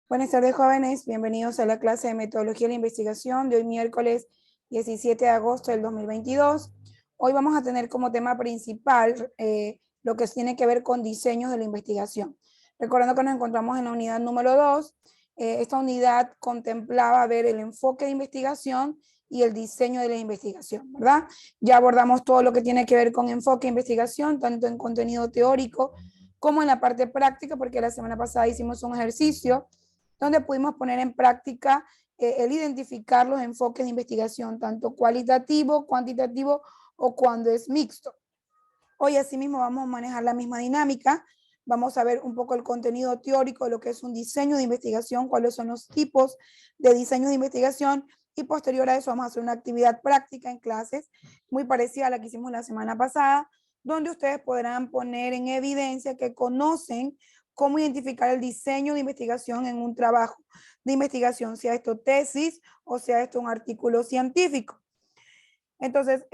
Buenas tardes, jóvenes. Bienvenidos a la clase de Metodología de la Investigación de hoy miércoles 17 de agosto del 2022. Hoy vamos a tener como tema principal lo que tiene que ver con diseños de la investigación. Recordando que nos encontramos en la unidad número 2. Esta unidad contemplaba ver el enfoque de investigación y el diseño de la investigación, ¿verdad? Ya abordamos todo lo que tiene que ver con enfoque de investigación, tanto en contenido teórico como en la parte práctica, porque la semana pasada hicimos un ejercicio donde pudimos poner en práctica el identificar los enfoques de investigación, tanto cualitativo, cuantitativo o cuando es mixto. Hoy asimismo vamos a manejar la misma dinámica, vamos a ver un poco el contenido teórico de lo que es un diseño de investigación, cuáles son los tipos de diseño de investigación y posterior a eso vamos a hacer una actividad práctica en clases muy parecida a la que hicimos la semana pasada, donde ustedes podrán poner en evidencia que conocen cómo identificar el diseño de investigación en un trabajo de investigación, sea esto tesis o sea esto un artículo científico. Entonces,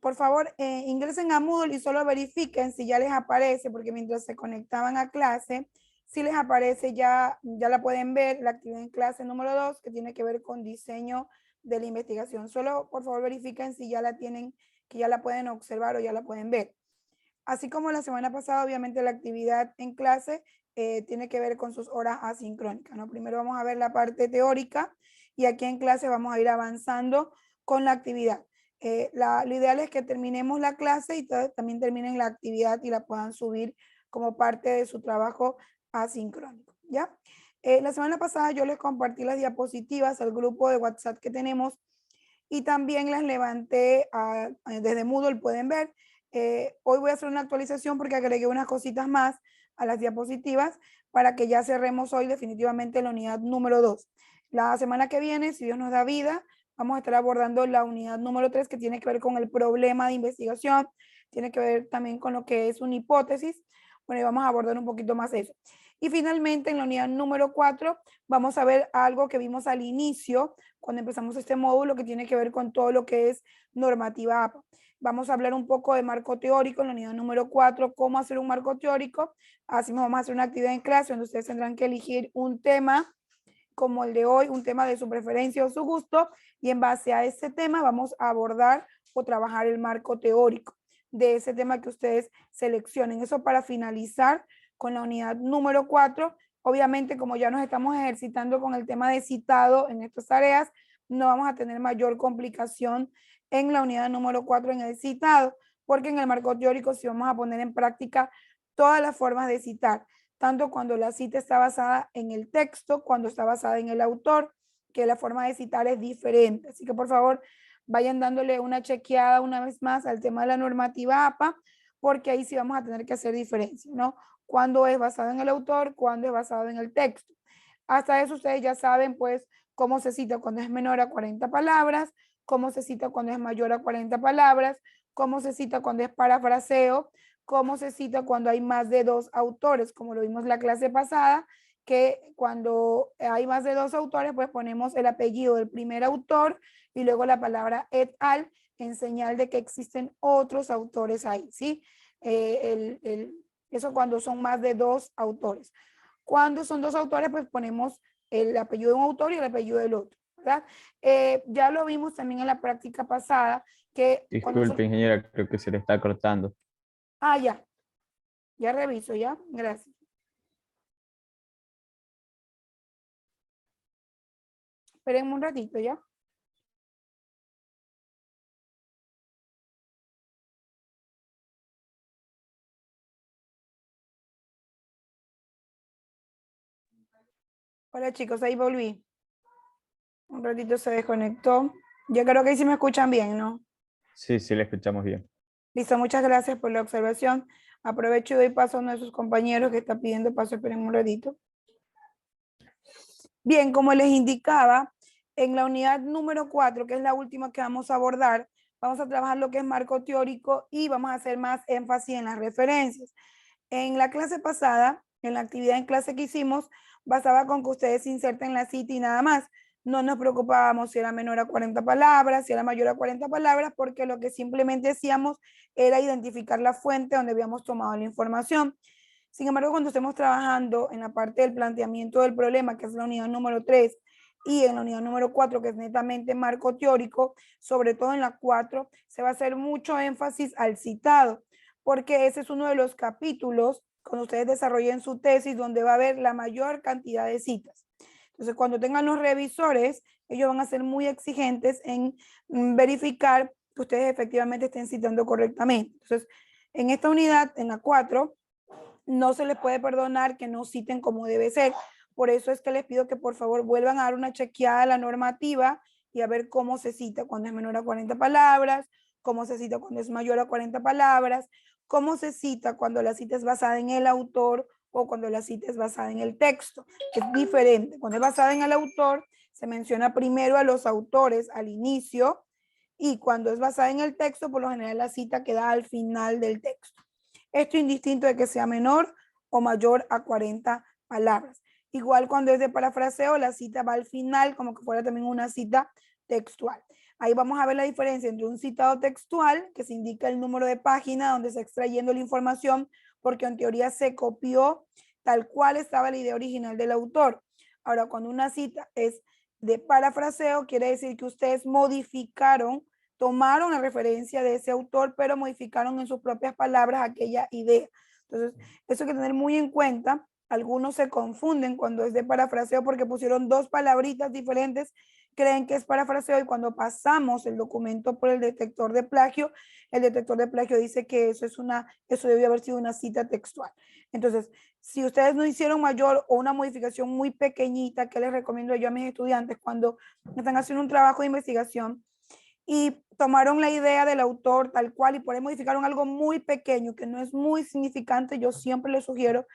por favor, ingresen a Moodle y solo verifiquen si ya les aparece, porque mientras se conectaban a clase, si les aparece ya la pueden ver, la actividad en clase número 2, que tiene que ver con diseño de la investigación. Solo, por favor, verifiquen si ya la tienen, que ya la pueden observar o ya la pueden ver. Así como la semana pasada, obviamente la actividad en clase tiene que ver con sus horas asincrónicas, ¿no? Primero vamos a ver la parte teórica y aquí en clase vamos a ir avanzando con la actividad. Lo ideal es que terminemos la clase y también terminen la actividad y la puedan subir como parte de su trabajo asincrónico, ¿ya? La semana pasada yo les compartí las diapositivas al grupo de WhatsApp que tenemos y también las levanté desde Moodle, pueden ver. Hoy voy a hacer una actualización porque agregué unas cositas más a las diapositivas para que ya cerremos hoy definitivamente la unidad número 2. La semana que viene, si Dios nos da vida, vamos a estar abordando la unidad número 3 que tiene que ver con el problema de investigación, tiene que ver también con lo que es una hipótesis. Bueno, y vamos a abordar un poquito más eso. Y finalmente, en la unidad número 4, vamos a ver algo que vimos al inicio, cuando empezamos este módulo, que tiene que ver con todo lo que es normativa APA. Vamos a hablar un poco de marco teórico en la unidad número 4, cómo hacer un marco teórico. Así vamos a hacer una actividad en clase donde ustedes tendrán que elegir un tema como el de hoy, un tema de su preferencia o su gusto, y en base a ese tema vamos a abordar o trabajar el marco teórico de ese tema que ustedes seleccionen. Eso para finalizar con la unidad número 4. Obviamente, como ya nos estamos ejercitando con el tema de citado en estas tareas, no vamos a tener mayor complicación en la unidad número 4 en el citado, porque en el marco teórico sí vamos a poner en práctica todas las formas de citar, tanto cuando la cita está basada en el texto, cuando está basada en el autor, que la forma de citar es diferente. Así que por favor, vayan dándole una chequeada una vez más al tema de la normativa APA, porque ahí sí vamos a tener que hacer diferencia, ¿no? Cuando es basado en el autor, cuando es basado en el texto. Hasta eso ustedes ya saben, pues, cómo se cita cuando es menor a 40 palabras, cómo se cita cuando es mayor a 40 palabras, cómo se cita cuando es parafraseo, cómo se cita cuando hay más de dos autores, como lo vimos la clase pasada, que cuando hay más de dos autores, pues ponemos el apellido del primer autor y luego la palabra et al en señal de que existen otros autores ahí, ¿sí? Eso cuando son más de dos autores. Cuando son dos autores, pues ponemos el apellido de un autor y el apellido del otro, ¿verdad? Ya lo vimos también en la práctica pasada, que cuando son... Disculpe, ingeniera, creo que se le está cortando. Ah, ya reviso, ya, gracias. Esperen un ratito, ¿ya? Hola chicos, ahí volví. Un ratito se desconectó. Yo creo que ahí sí me escuchan bien, ¿no? Sí, sí, le escuchamos bien. Listo, muchas gracias por la observación. Aprovecho y doy paso a uno de sus compañeros que está pidiendo paso. Esperen un ratito. Bien, como les indicaba, en la unidad número 4, que es la última que vamos a abordar, vamos a trabajar lo que es marco teórico y vamos a hacer más énfasis en las referencias. En la clase pasada, en la actividad en clase que hicimos, bastaba con que ustedes inserten la cita y nada más. No nos preocupábamos si era menor a 40 palabras, si era mayor a 40 palabras, porque lo que simplemente hacíamos era identificar la fuente donde habíamos tomado la información. Sin embargo, cuando estemos trabajando en la parte del planteamiento del problema, que es la unidad número 3, y en la unidad número 4, que es netamente marco teórico, sobre todo en la 4, se va a hacer mucho énfasis al citado, porque ese es uno de los capítulos cuando ustedes desarrollen su tesis donde va a haber la mayor cantidad de citas. Entonces, cuando tengan los revisores, ellos van a ser muy exigentes en verificar que ustedes efectivamente estén citando correctamente. Entonces, en esta unidad, en la 4, no se les puede perdonar que no citen como debe ser. Por eso es que les pido que por favor vuelvan a dar una chequeada a la normativa y a ver cómo se cita cuando es menor a 40 palabras, cómo se cita cuando es mayor a 40 palabras, cómo se cita cuando la cita es basada en el autor o cuando la cita es basada en el texto. Es diferente. Cuando es basada en el autor, se menciona primero a los autores al inicio, y cuando es basada en el texto, por lo general la cita queda al final del texto. Esto indistinto de que sea menor o mayor a 40 palabras. Igual cuando es de parafraseo, la cita va al final como que fuera también una cita textual. Ahí vamos a ver la diferencia entre un citado textual, que se indica el número de página donde se está extrayendo la información, porque en teoría se copió tal cual estaba la idea original del autor. Ahora, cuando una cita es de parafraseo, quiere decir que ustedes modificaron, tomaron la referencia de ese autor, pero modificaron en sus propias palabras aquella idea. Entonces, eso hay que tener muy en cuenta. Algunos se confunden cuando es de parafraseo porque pusieron dos palabritas diferentes, creen que es parafraseo, y cuando pasamos el documento por el detector de plagio, el detector de plagio dice que eso debió haber sido una cita textual. Entonces, si ustedes no hicieron mayor o una modificación muy pequeñita, que les recomiendo yo a mis estudiantes cuando están haciendo un trabajo de investigación y tomaron la idea del autor tal cual y por ahí modificaron algo muy pequeño que no es muy significante, yo siempre les sugiero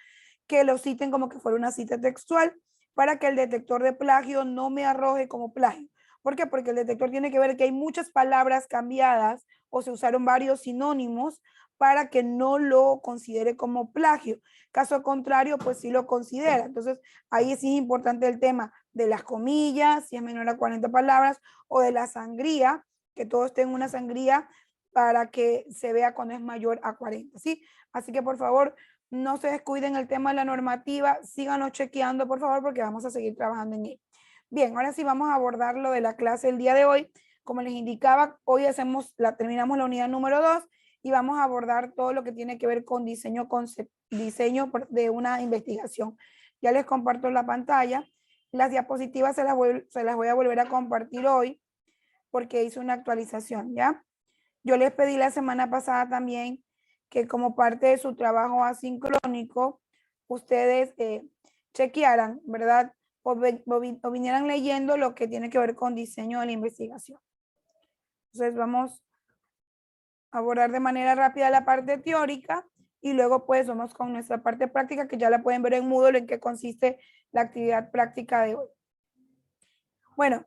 que lo citen como que fuera una cita textual para que el detector de plagio no me arroje como plagio. ¿Por qué? Porque el detector tiene que ver que hay muchas palabras cambiadas o se usaron varios sinónimos para que no lo considere como plagio. Caso contrario, pues sí lo considera. Entonces, ahí sí es importante el tema de las comillas, si es menor a 40 palabras, o de la sangría, que todos tengan una sangría para que se vea cuando es mayor a 40, ¿sí? Así que por favor, no se descuiden el tema de la normativa, síganos chequeando, por favor, porque vamos a seguir trabajando en él. Bien, ahora sí vamos a abordar lo de la clase el día de hoy. Como les indicaba, hoy terminamos la unidad número 2 y vamos a abordar todo lo que tiene que ver con diseño de una investigación. Ya les comparto la pantalla. Las diapositivas se las voy a volver a compartir hoy porque hice una actualización, ¿ya? Yo les pedí la semana pasada también que como parte de su trabajo asincrónico, ustedes chequearan, ¿verdad? O vinieran leyendo lo que tiene que ver con diseño de la investigación. Entonces vamos a abordar de manera rápida la parte teórica y luego pues vamos con nuestra parte práctica, que ya la pueden ver en Moodle en qué consiste la actividad práctica de hoy. Bueno,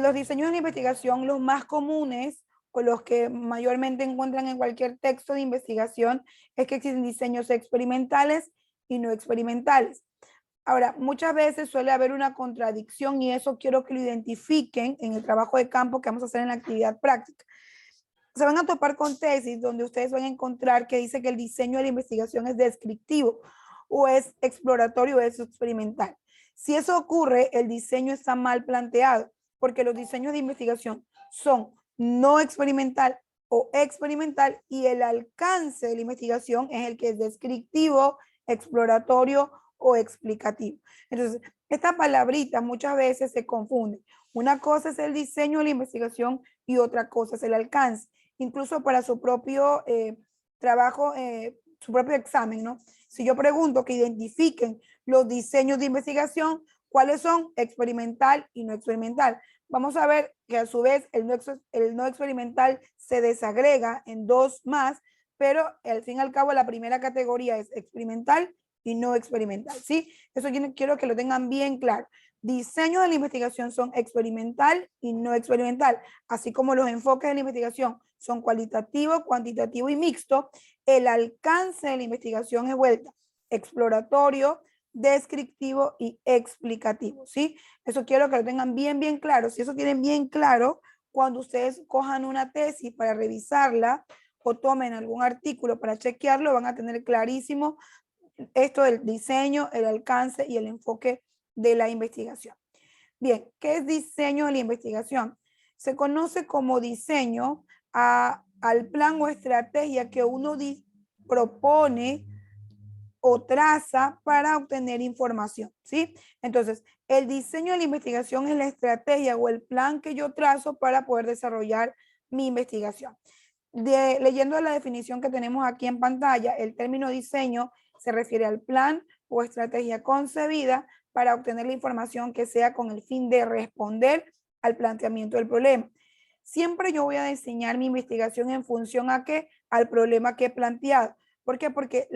los diseños de la investigación, los más comunes o los que mayormente encuentran en cualquier texto de investigación, es que existen diseños experimentales y no experimentales. Ahora, muchas veces suele haber una contradicción y eso quiero que lo identifiquen en el trabajo de campo que vamos a hacer en la actividad práctica. Se van a topar con tesis donde ustedes van a encontrar que dice que el diseño de la investigación es descriptivo o es exploratorio o es experimental. Si eso ocurre, el diseño está mal planteado, porque los diseños de investigación son no experimental o experimental y el alcance de la investigación es el que es descriptivo, exploratorio o explicativo. Entonces, esta palabrita muchas veces se confunde. Una cosa es el diseño de la investigación y otra cosa es el alcance, incluso para su propio trabajo, su propio examen, ¿no? Si yo pregunto que identifiquen los diseños de investigación, ¿cuáles son? Experimental y no experimental. Vamos a ver que a su vez el no experimental se desagrega en dos más, pero al fin y al cabo la primera categoría es experimental y no experimental, ¿sí? Eso quiero que lo tengan bien claro. Diseños de la investigación son experimental y no experimental, así como los enfoques de la investigación son cualitativo, cuantitativo y mixto. El alcance de la investigación es vuelta exploratorio, descriptivo y explicativo, ¿sí? Eso quiero que lo tengan bien, bien claro. Si eso tienen bien claro, cuando ustedes cojan una tesis para revisarla o tomen algún artículo para chequearlo, van a tener clarísimo esto del diseño, el alcance y el enfoque de la investigación. Bien, ¿qué es diseño de la investigación? Se conoce como diseño al plan o estrategia que uno propone o traza para obtener información, ¿sí? Entonces, el diseño de la investigación es la estrategia o el plan que yo trazo para poder desarrollar mi investigación. Leyendo la definición que tenemos aquí en pantalla, el término diseño se refiere al plan o estrategia concebida para obtener la información que sea con el fin de responder al planteamiento del problema. Siempre yo voy a diseñar mi investigación en función a qué, al problema que he planteado. ¿Por qué? Porque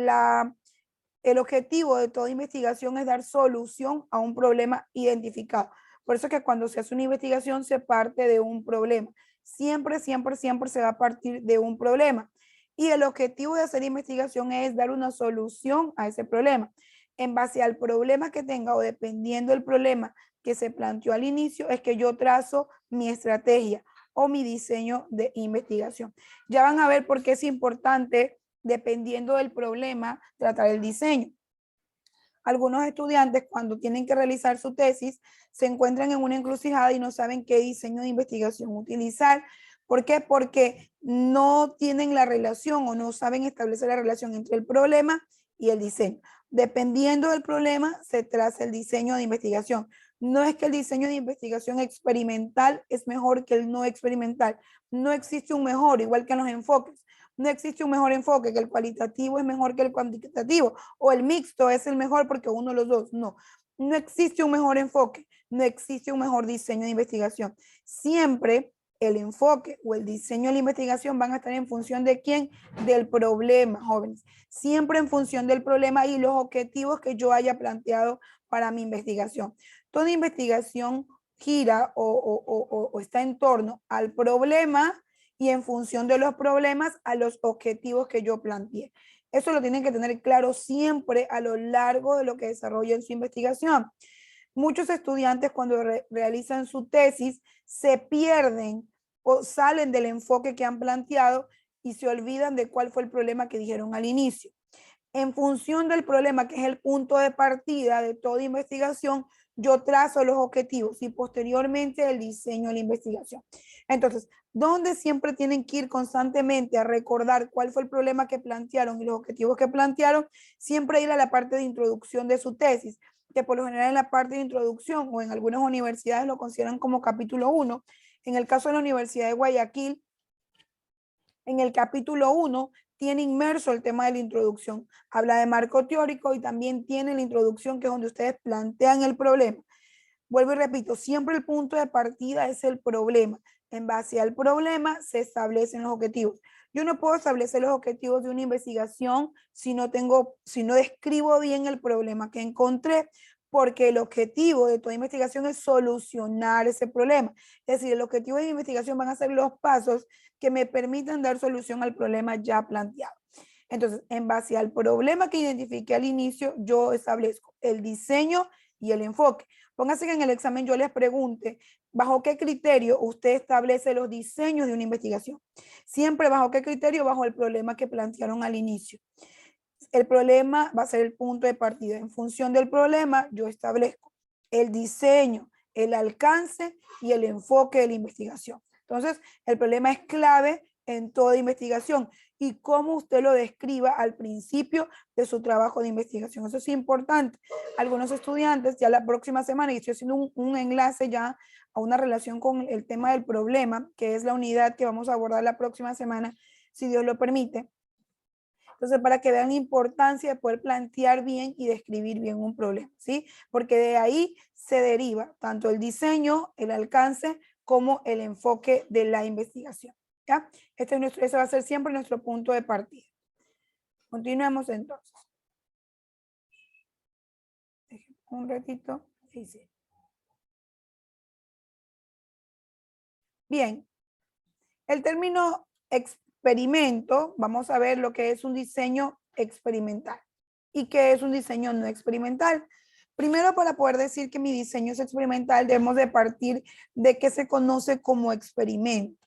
el objetivo de toda investigación es dar solución a un problema identificado. Por eso es que cuando se hace una investigación se parte de un problema. Siempre, siempre, siempre se va a partir de un problema. Y el objetivo de hacer investigación es dar una solución a ese problema. En base al problema que tenga o dependiendo del problema que se planteó al inicio, es que yo trazo mi estrategia o mi diseño de investigación. Ya van a ver por qué es importante, dependiendo del problema, tratar el diseño. Algunos estudiantes, cuando tienen que realizar su tesis, se encuentran en una encrucijada y no saben qué diseño de investigación utilizar. ¿Por qué? Porque no tienen la relación o no saben establecer la relación entre el problema y el diseño. Dependiendo del problema, se traza el diseño de investigación. No es que el diseño de investigación experimental es mejor que el no experimental. No existe un mejor, igual que en los enfoques. No existe un mejor enfoque, que el cualitativo es mejor que el cuantitativo, o el mixto es el mejor porque uno de los dos. No, no existe un mejor enfoque, no existe un mejor diseño de investigación. Siempre el enfoque o el diseño de la investigación van a estar en función de quién, del problema, jóvenes. Siempre en función del problema y los objetivos que yo haya planteado para mi investigación. Toda investigación gira o está en torno al problema y en función de los problemas a los objetivos que yo planteé. Eso lo tienen que tener claro siempre a lo largo de lo que desarrollen su investigación. Muchos estudiantes cuando realizan su tesis se pierden o salen del enfoque que han planteado y se olvidan de cuál fue el problema que dijeron al inicio. En función del problema, que es el punto de partida de toda investigación, yo trazo los objetivos y posteriormente el diseño de la investigación. Entonces, ¿dónde siempre tienen que ir constantemente a recordar cuál fue el problema que plantearon y los objetivos que plantearon? Siempre ir a la parte de introducción de su tesis, que por lo general en la parte de introducción o en algunas universidades lo consideran como capítulo 1. En el caso de la Universidad de Guayaquil, en el capítulo 1 tiene inmerso el tema de la introducción. Habla de marco teórico y también tiene la introducción, que es donde ustedes plantean el problema. Vuelvo y repito, siempre el punto de partida es el problema. En base al problema se establecen los objetivos. Yo no puedo establecer los objetivos de una investigación si no describo bien el problema que encontré, porque el objetivo de toda investigación es solucionar ese problema. Es decir, el objetivo de la investigación van a ser los pasos que me permitan dar solución al problema ya planteado. Entonces, en base al problema que identifiqué al inicio, yo establezco el diseño y el enfoque. Póngase que en el examen yo les pregunte, ¿bajo qué criterio usted establece los diseños de una investigación? Siempre bajo qué criterio, bajo el problema que plantearon al inicio. El problema va a ser el punto de partida. En función del problema, yo establezco el diseño, el alcance y el enfoque de la investigación. Entonces, el problema es clave en toda investigación y cómo usted lo describa al principio de su trabajo de investigación. Eso es importante. Algunos estudiantes, ya la próxima semana, y estoy haciendo un enlace ya a una relación con el tema del problema, que es la unidad que vamos a abordar la próxima semana, si Dios lo permite. Entonces, para que vean la importancia de poder plantear bien y describir bien un problema, ¿sí? Porque de ahí se deriva tanto el diseño, el alcance, como el enfoque de la investigación, ¿ya? Ese va a ser siempre nuestro punto de partida. Continuemos entonces. Un ratito. Sí. Bien. El término experimento, vamos a ver lo que es un diseño experimental y qué es un diseño no experimental. Primero, para poder decir que mi diseño es experimental, debemos de partir de qué se conoce como experimento.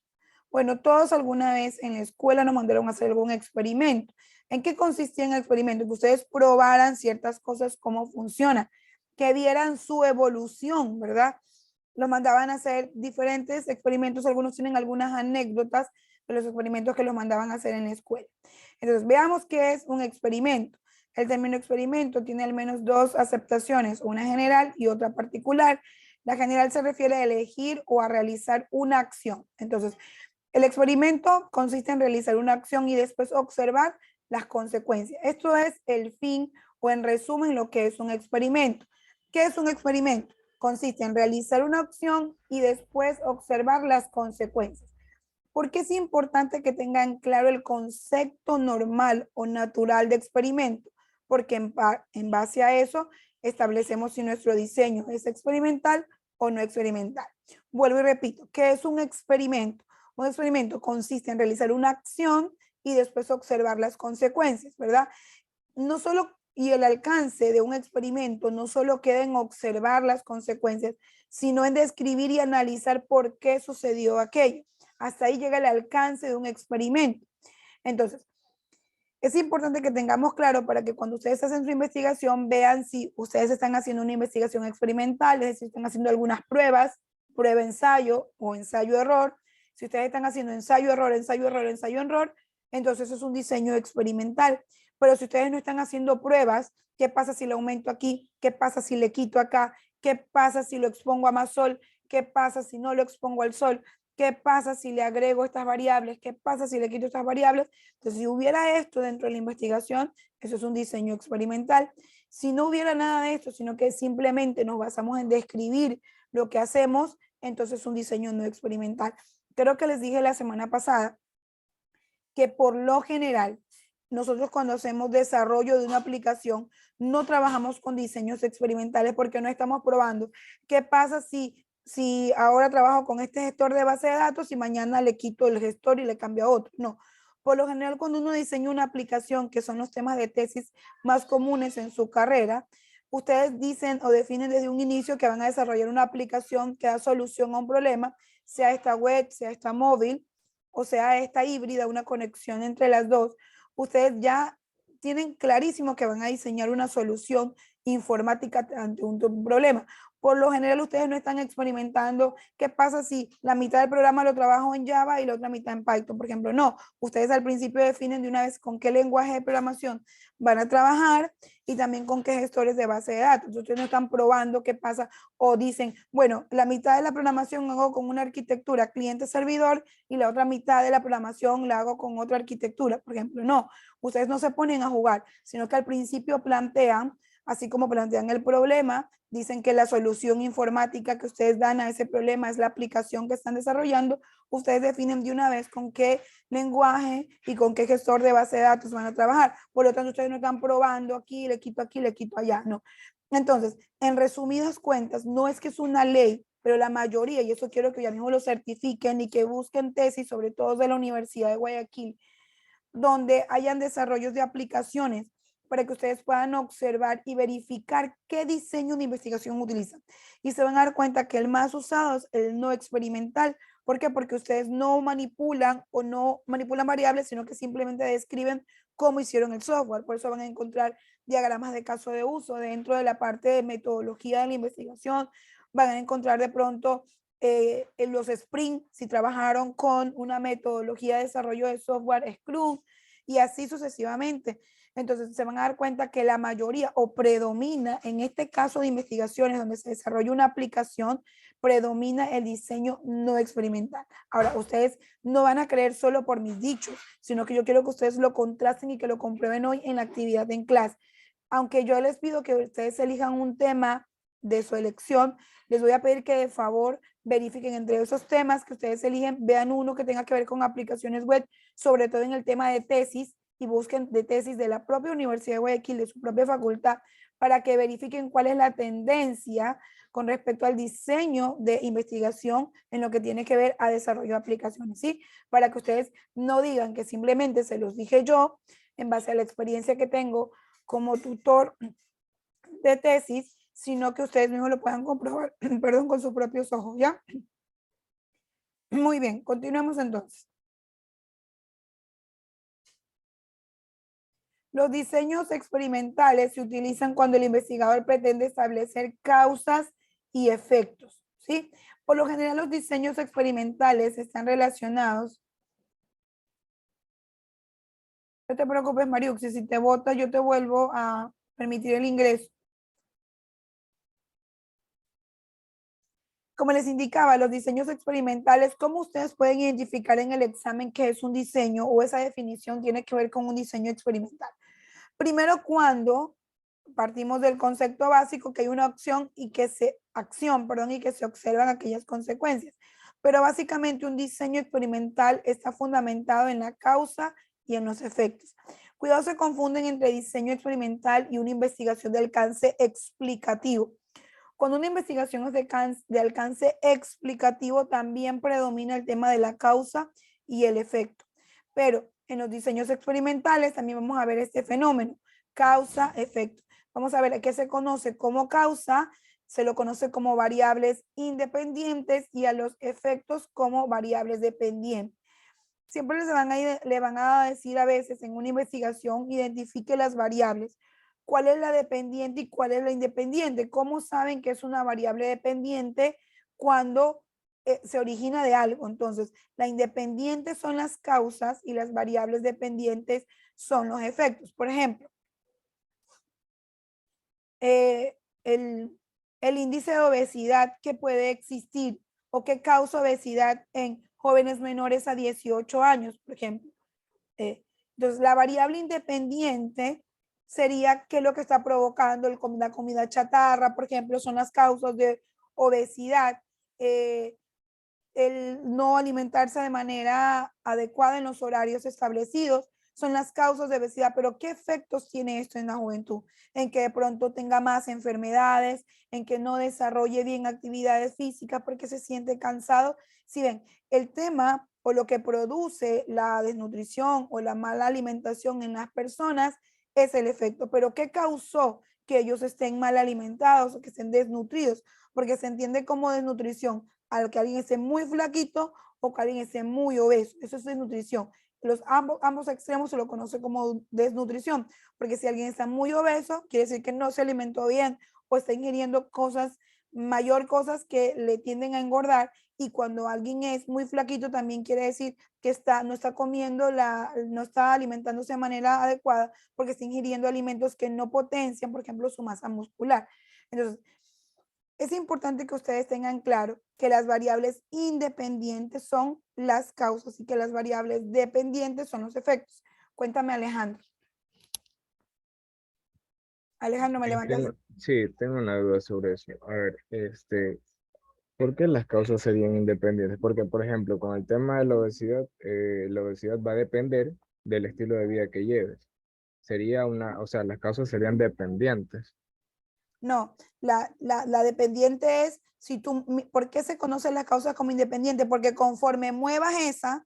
Bueno, todos alguna vez en la escuela nos mandaron a hacer algún experimento. ¿En qué consistía el experimento? Que ustedes probaran ciertas cosas, cómo funcionan, que vieran su evolución, ¿verdad? Los mandaban a hacer diferentes experimentos, algunos tienen algunas anécdotas de los experimentos que los mandaban a hacer en la escuela. Entonces, veamos qué es un experimento. El término experimento tiene al menos dos aceptaciones, una general y otra particular. La general se refiere a elegir o a realizar una acción. Entonces, el experimento consiste en realizar una acción y después observar las consecuencias. Esto es el fin o en resumen lo que es un experimento. ¿Qué es un experimento? Consiste en realizar una acción y después observar las consecuencias. ¿Por qué es importante que tengan claro el concepto normal o natural de experimento? Porque en base a eso establecemos si nuestro diseño es experimental o no experimental. Vuelvo y repito, ¿qué es un experimento? Un experimento consiste en realizar una acción y después observar las consecuencias, ¿verdad? No solo, y el alcance de un experimento no solo queda en observar las consecuencias, sino en describir y analizar por qué sucedió aquello. Hasta ahí llega el alcance de un experimento. Entonces, es importante que tengamos claro para que cuando ustedes hacen su investigación vean si ustedes están haciendo una investigación experimental, es decir, están haciendo algunas pruebas, prueba-ensayo o ensayo-error. Si ustedes están haciendo ensayo-error, ensayo-error, ensayo-error, entonces eso es un diseño experimental. Pero si ustedes no están haciendo pruebas, ¿qué pasa si le aumento aquí? ¿Qué pasa si le quito acá? ¿Qué pasa si lo expongo a más sol? ¿Qué pasa si no lo expongo al sol? ¿Qué pasa si le agrego estas variables? ¿Qué pasa si le quito estas variables? Entonces, si hubiera esto dentro de la investigación, eso es un diseño experimental. Si no hubiera nada de esto, sino que simplemente nos basamos en describir lo que hacemos, entonces es un diseño no experimental. Creo que les dije la semana pasada que por lo general, nosotros cuando hacemos desarrollo de una aplicación, no trabajamos con diseños experimentales porque no estamos probando qué pasa si ahora trabajo con este gestor de base de datos y mañana le quito el gestor y le cambio a otro. No. Por lo general, cuando uno diseña una aplicación, que son los temas de tesis más comunes en su carrera, ustedes dicen o definen desde un inicio que van a desarrollar una aplicación que da solución a un problema, sea esta web, sea esta móvil, o sea esta híbrida, una conexión entre las dos. Ustedes ya tienen clarísimo que van a diseñar una solución informática ante un problema. Por lo general, ustedes no están experimentando qué pasa si la mitad del programa lo trabajo en Java y la otra mitad en Python, por ejemplo. No, ustedes al principio definen de una vez con qué lenguaje de programación van a trabajar y también con qué gestores de base de datos. Ustedes no están probando qué pasa o dicen, bueno, la mitad de la programación hago con una arquitectura cliente-servidor y la otra mitad de la programación la hago con otra arquitectura, por ejemplo. No, ustedes no se ponen a jugar, sino que al principio plantean, así como plantean el problema, dicen que la solución informática que ustedes dan a ese problema es la aplicación que están desarrollando. Ustedes definen de una vez con qué lenguaje y con qué gestor de base de datos van a trabajar. Por lo tanto, ustedes no están probando aquí, le quito allá, no. Entonces, en resumidas cuentas, no es que es una ley, pero la mayoría, y eso quiero que ya mismo lo certifiquen y que busquen tesis, sobre todo de la Universidad de Guayaquil, donde hayan desarrollos de aplicaciones para que ustedes puedan observar y verificar qué diseño de investigación utilizan. Y se van a dar cuenta que el más usado es el no experimental. ¿Por qué? Porque ustedes no manipulan o no manipulan variables, sino que simplemente describen cómo hicieron el software. Por eso van a encontrar diagramas de caso de uso dentro de la parte de metodología de la investigación. Van a encontrar de pronto en los sprint, si trabajaron con una metodología de desarrollo de software Scrum y así sucesivamente. Entonces se van a dar cuenta que la mayoría o predomina en este caso de investigaciones donde se desarrolla una aplicación, predomina el diseño no experimental. Ahora, ustedes no van a creer solo por mis dichos, sino que yo quiero que ustedes lo contrasten y que lo comprueben hoy en la actividad en clase. Aunque yo les pido que ustedes elijan un tema de su elección, les voy a pedir que de favor verifiquen entre esos temas que ustedes eligen, vean uno que tenga que ver con aplicaciones web, sobre todo en el tema de tesis, y busquen de tesis de la propia Universidad de Guayaquil, de su propia facultad, para que verifiquen cuál es la tendencia con respecto al diseño de investigación en lo que tiene que ver a desarrollo de aplicaciones, ¿sí? Para que ustedes no digan que simplemente se los dije yo en base a la experiencia que tengo como tutor de tesis, sino que ustedes mismos lo puedan comprobar, perdón, con sus propios ojos, ¿ya? Muy bien, continuemos entonces. Los diseños experimentales se utilizan cuando el investigador pretende establecer causas y efectos, ¿sí? Por lo general, los diseños experimentales están relacionados. No te preocupes, Mariuxi, si te votas, yo te vuelvo a permitir el ingreso. Como les indicaba, los diseños experimentales, ¿cómo ustedes pueden identificar en el examen qué es un diseño o esa definición tiene que ver con un diseño experimental? Primero, cuando partimos del concepto básico que hay una acción y que se observan aquellas consecuencias. Pero básicamente un diseño experimental está fundamentado en la causa y en los efectos. Cuidado, se confunden entre diseño experimental y una investigación de alcance explicativo. Cuando una investigación es de alcance explicativo, también predomina el tema de la causa y el efecto. Pero en los diseños experimentales también vamos a ver este fenómeno, causa-efecto. Vamos a ver a qué se conoce como causa, se lo conoce como variables independientes y a los efectos como variables dependientes. Siempre le van a decir a veces en una investigación, identifique las variables. ¿Cuál es la dependiente y cuál es la independiente? ¿Cómo saben que es una variable dependiente cuando se origina de algo? Entonces, la independiente son las causas y las variables dependientes son los efectos. Por ejemplo, el, el índice de obesidad que puede existir o que causa obesidad en jóvenes menores a 18 años, por ejemplo. Entonces, la variable independiente sería qué es lo que está provocando la comida chatarra, por ejemplo, son las causas de obesidad, el no alimentarse de manera adecuada en los horarios establecidos, son las causas de obesidad, pero ¿qué efectos tiene esto en la juventud? En que de pronto tenga más enfermedades, en que no desarrolle bien actividades físicas porque se siente cansado. Si ven, el tema o lo que produce la desnutrición o la mala alimentación en las personas es el efecto, pero ¿qué causó que ellos estén mal alimentados o que estén desnutridos? Porque se entiende como desnutrición al que alguien esté muy flaquito o que alguien esté muy obeso. Eso es desnutrición. Ambos extremos se lo conoce como desnutrición, porque si alguien está muy obeso, quiere decir que no se alimentó bien o está ingiriendo mayor cosas que le tienden a engordar. Y cuando alguien es muy flaquito, también quiere decir que no está comiendo, no está alimentándose de manera adecuada porque está ingiriendo alimentos que no potencian, por ejemplo, su masa muscular. Entonces, es importante que ustedes tengan claro que las variables independientes son las causas y que las variables dependientes son los efectos. Cuéntame, Alejandro. Alejandro, me levantas. Sí, tengo una duda sobre eso. A ver, ¿por qué las causas serían independientes? Porque, por ejemplo, con el tema de la obesidad va a depender del estilo de vida que lleves. O sea, las causas serían dependientes. No, la dependiente es, ¿por qué se conocen las causas como independientes? Porque conforme muevas esa,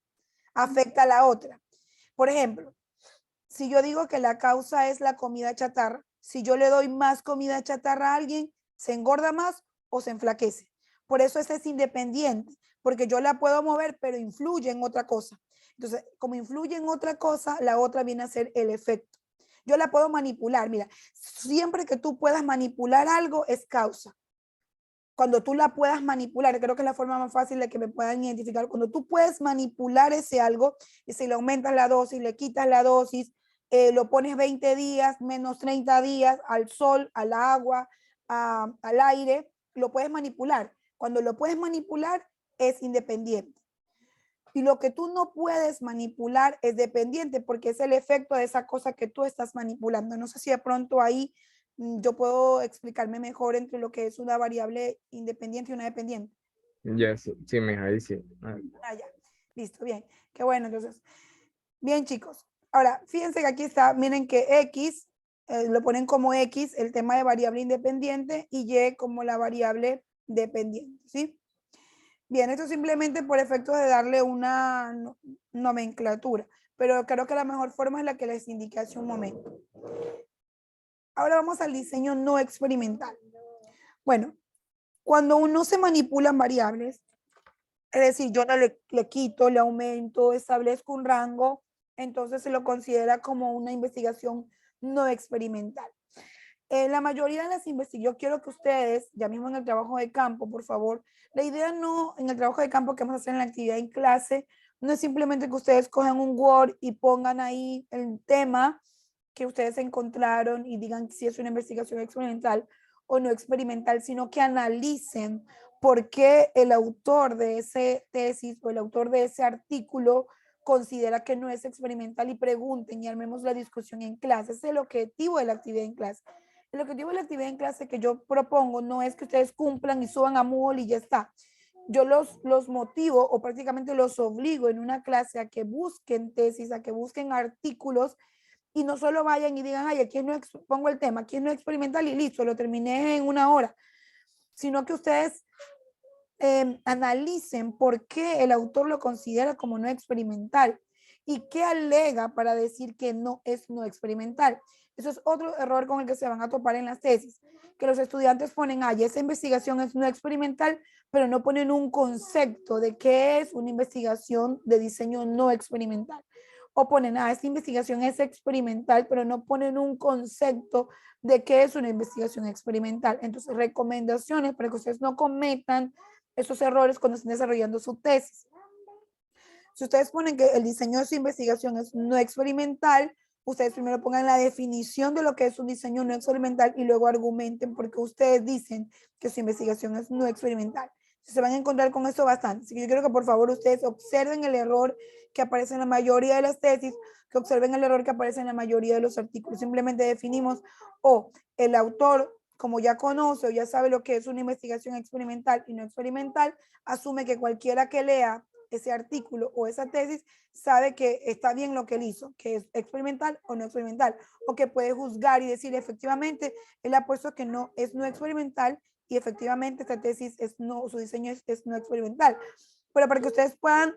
afecta a la otra. Por ejemplo, si yo digo que la causa es la comida chatarra, si yo le doy más comida chatarra a alguien, ¿se engorda más o se enflaquece? Por eso ese es independiente, porque yo la puedo mover, pero influye en otra cosa. Entonces, como influye en otra cosa, la otra viene a ser el efecto. Yo la puedo manipular. Mira, siempre que tú puedas manipular algo es causa. Cuando tú la puedas manipular, creo que es la forma más fácil de que me puedan identificar. Cuando tú puedes manipular ese algo, y si le aumentas la dosis, le quitas la dosis, lo pones 20 días, menos 30 días, al sol, al agua, al aire, lo puedes manipular. Cuando lo puedes manipular, es independiente. Y lo que tú no puedes manipular es dependiente porque es el efecto de esa cosa que tú estás manipulando. No sé si de pronto ahí yo puedo explicarme mejor entre lo que es una variable independiente y una dependiente. Ya, sí, sí, mija, ahí sí. Ya. Listo, bien. Qué bueno, entonces. Bien, chicos. Ahora, fíjense que aquí está, miren que X, lo ponen como X, el tema de variable independiente, y Y como la variable dependiente, ¿sí? Bien, esto simplemente por efectos de darle una nomenclatura, pero creo que la mejor forma es la que les indiqué hace un momento. Ahora vamos al diseño no experimental. Bueno, cuando uno se manipulan variables, Es decir, yo no le quito, le aumento, establezco un rango, entonces se lo considera como una investigación no experimental. La mayoría de las investigaciones, yo quiero que ustedes, ya mismo en el trabajo de campo, por favor, la idea no, en el trabajo de campo que vamos a hacer en la actividad en clase, no es simplemente que ustedes cojan un Word y pongan ahí el tema que ustedes encontraron y digan si es una investigación experimental o no experimental, sino que analicen por qué el autor de ese tesis o el autor de ese artículo considera que no es experimental y pregunten y armemos la discusión en clase. Ese es el objetivo de la actividad en clase. El objetivo de la actividad en clase que yo propongo no es que ustedes cumplan y suban a Moodle y ya está. Yo los motivo o prácticamente los obligo en una clase a que busquen tesis, a que busquen artículos y no solo vayan y digan, ay, aquí no pongo el tema, aquí no experimental y listo, lo terminé en una hora, sino que ustedes analicen por qué el autor lo considera como no experimental y qué alega para decir que no es no experimental. Eso es otro error con el que se van a topar en las tesis, que los estudiantes ponen, ay, esa investigación es no experimental, pero no ponen un concepto de qué es una investigación de diseño no experimental. O ponen, ah, esta investigación es experimental, pero no ponen un concepto de qué es una investigación experimental. Entonces, recomendaciones para que ustedes no cometan esos errores cuando estén desarrollando su tesis. Si ustedes ponen que el diseño de su investigación es no experimental, ustedes primero pongan la definición de lo que es un diseño no experimental y luego argumenten por qué ustedes dicen que su investigación es no experimental. Se van a encontrar con eso bastante. Así que yo quiero que por favor ustedes observen el error que aparece en la mayoría de las tesis, que observen el error que aparece en la mayoría de los artículos. Simplemente definimos o el autor, como ya conoce o ya sabe lo que es una investigación experimental y no experimental, asume que cualquiera que lea ese artículo o esa tesis sabe que está bien lo que él hizo, que es experimental o no experimental, o que puede juzgar y decir efectivamente, él ha puesto que no es no experimental y efectivamente esta tesis es no, su diseño es no experimental. Pero para que ustedes puedan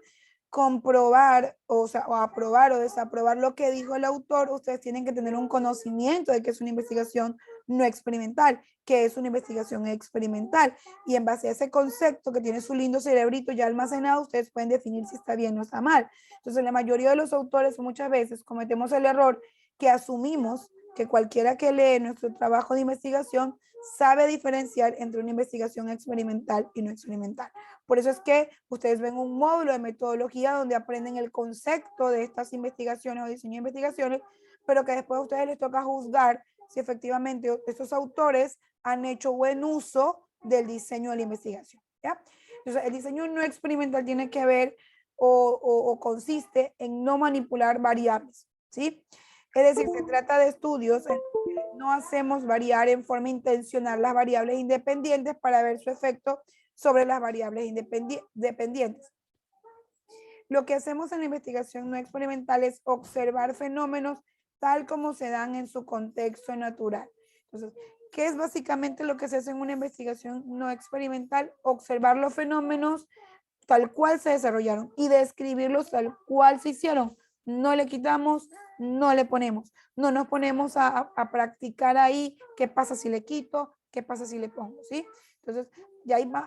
comprobar, o sea, o aprobar o desaprobar lo que dijo el autor, ustedes tienen que tener un conocimiento de que es una investigación no experimental, que es una investigación experimental. Y en base a ese concepto que tiene su lindo cerebrito ya almacenado, ustedes pueden definir si está bien o está mal. Entonces, la mayoría de los autores muchas veces cometemos el error que asumimos que cualquiera que lee nuestro trabajo de investigación sabe diferenciar entre una investigación experimental y no experimental. Por eso es que ustedes ven un módulo de metodología donde aprenden el concepto de estas investigaciones o diseño de investigaciones, pero que después a ustedes les toca juzgar si efectivamente estos autores han hecho buen uso del diseño de la investigación. ¿Ya? Entonces, el diseño no experimental tiene que ver o consiste en no manipular variables, ¿sí? Es decir, se trata de estudios en que no hacemos variar en forma intencional las variables independientes para ver su efecto sobre las variables dependientes. Lo que hacemos en la investigación no experimental es observar fenómenos tal como se dan en su contexto natural. Entonces, ¿qué es básicamente lo que se hace en una investigación no experimental? Observar los fenómenos tal cual se desarrollaron y describirlos tal cual se hicieron. No le quitamos, no le ponemos. No nos ponemos a practicar ahí qué pasa si le quito, qué pasa si le pongo, ¿sí? Entonces,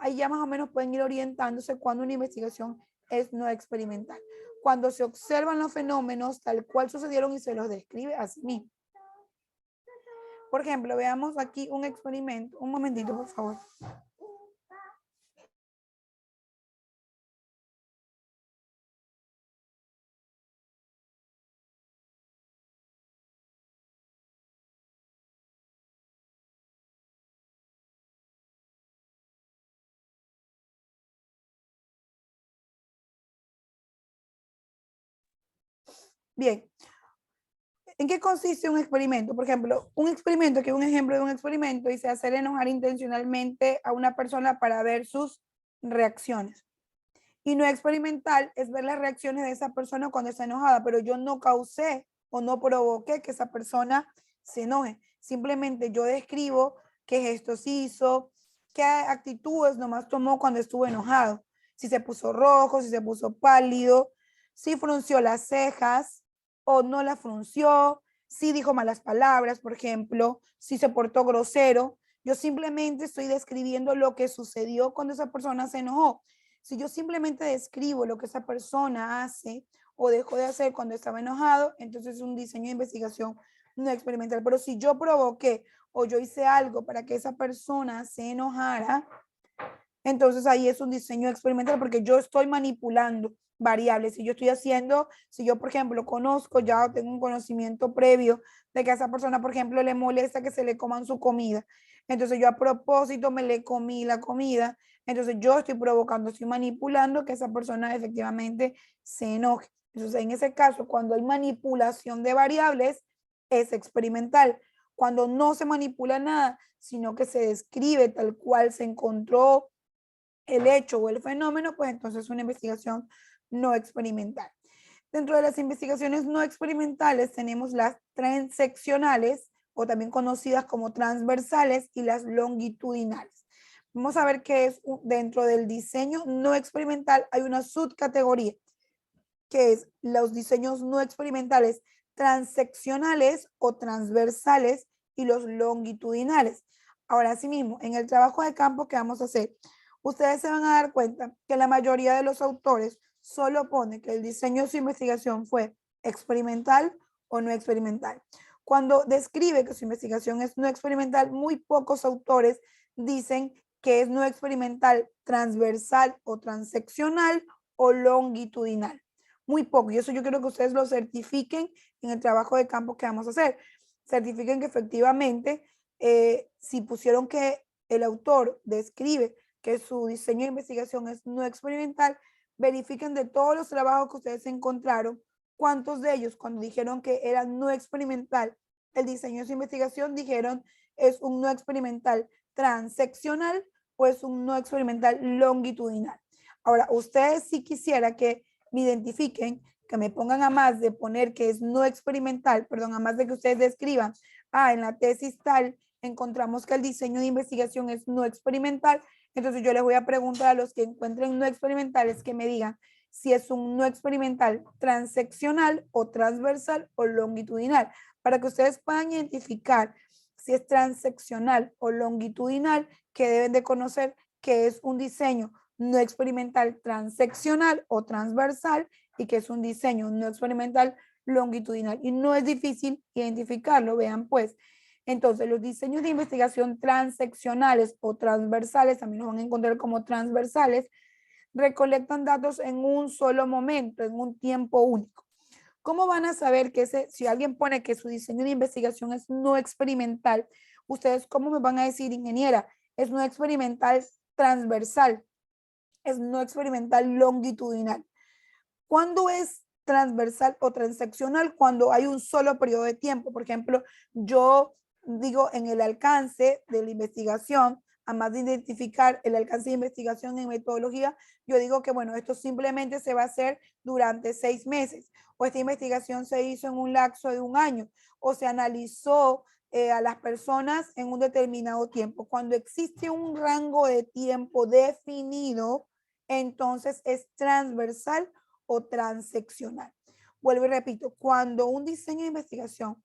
ahí ya más o menos pueden ir orientándose cuando una investigación es no experimental. Cuando se observan los fenómenos tal cual sucedieron y se los describe así mismo. Por ejemplo, veamos aquí un experimento. Un momentito, por favor. Bien, ¿en qué consiste un experimento? Por ejemplo, un experimento, que es un ejemplo de un experimento, dice hacer enojar intencionalmente a una persona para ver sus reacciones. Y no experimental es ver las reacciones de esa persona cuando está enojada, pero yo no causé o no provoqué que esa persona se enoje. Simplemente yo describo qué gestos hizo, qué actitudes nomás tomó cuando estuvo enojado. Si se puso rojo, si se puso pálido, si frunció las cejas o no la frunció, si dijo malas palabras, por ejemplo, si se portó grosero. Yo simplemente estoy describiendo lo que sucedió cuando esa persona se enojó. Si yo simplemente describo lo que esa persona hace o dejó de hacer cuando estaba enojado, entonces es un diseño de investigación no experimental. Pero si yo provoqué o yo hice algo para que esa persona se enojara, entonces ahí es un diseño experimental porque yo estoy manipulando variables. Si yo estoy haciendo, si yo, por ejemplo, conozco, ya tengo un conocimiento previo de que a esa persona, por ejemplo, le molesta que se le coman su comida. Entonces yo a propósito me le comí la comida. Entonces yo estoy provocando, estoy manipulando que esa persona efectivamente se enoje. Entonces en ese caso, cuando hay manipulación de variables, es experimental. Cuando no se manipula nada, sino que se describe tal cual se encontró el hecho o el fenómeno, pues entonces es una investigación no experimental. Dentro de las investigaciones no experimentales tenemos las transeccionales o también conocidas como transversales y las longitudinales. Vamos a ver que es dentro del diseño no experimental hay una subcategoría que es los diseños no experimentales transeccionales o transversales y los longitudinales. Ahora sí mismo, en el trabajo de campo que vamos a hacer, ustedes se van a dar cuenta que la mayoría de los autores solo pone que el diseño de su investigación fue experimental o no experimental. Cuando describe que su investigación es no experimental, muy pocos autores dicen que es no experimental transversal o transeccional o longitudinal. Muy poco. Y eso yo quiero que ustedes lo certifiquen en el trabajo de campo que vamos a hacer. Certifiquen que efectivamente, si pusieron que el autor describe que su diseño de investigación es no experimental, verifiquen de todos los trabajos que ustedes encontraron, cuántos de ellos cuando dijeron que era no experimental, el diseño de su investigación dijeron es un no experimental transeccional o es un no experimental longitudinal. Ahora, ustedes si quisiera que me identifiquen, que me pongan a más de poner que es no experimental, perdón, a más de que ustedes describan, en la tesis tal, encontramos que el diseño de investigación es no experimental, entonces yo les voy a preguntar a los que encuentren no experimentales que me digan si es un no experimental transeccional o transversal o longitudinal, para que ustedes puedan identificar si es transeccional o longitudinal, que deben de conocer que es un diseño no experimental transeccional o transversal y que es un diseño no experimental longitudinal. Y no es difícil identificarlo, vean pues. Entonces, los diseños de investigación transeccionales o transversales, también los van a encontrar como transversales, recolectan datos en un solo momento, en un tiempo único. ¿Cómo van a saber que si alguien pone que su diseño de investigación es no experimental, ustedes cómo me van a decir, ingeniera, es no experimental transversal, es no experimental longitudinal? ¿Cuándo es transversal o transeccional? Cuando hay un solo periodo de tiempo. Por ejemplo, yo digo en el alcance de la investigación, además de identificar el alcance de investigación en metodología, yo digo que, bueno, esto simplemente se va a hacer durante 6 meses, o esta investigación se hizo en un lapso de 1 año, o se analizó a las personas en un determinado tiempo. Cuando existe un rango de tiempo definido, entonces es transversal o transeccional. Vuelvo y repito, cuando un diseño de investigación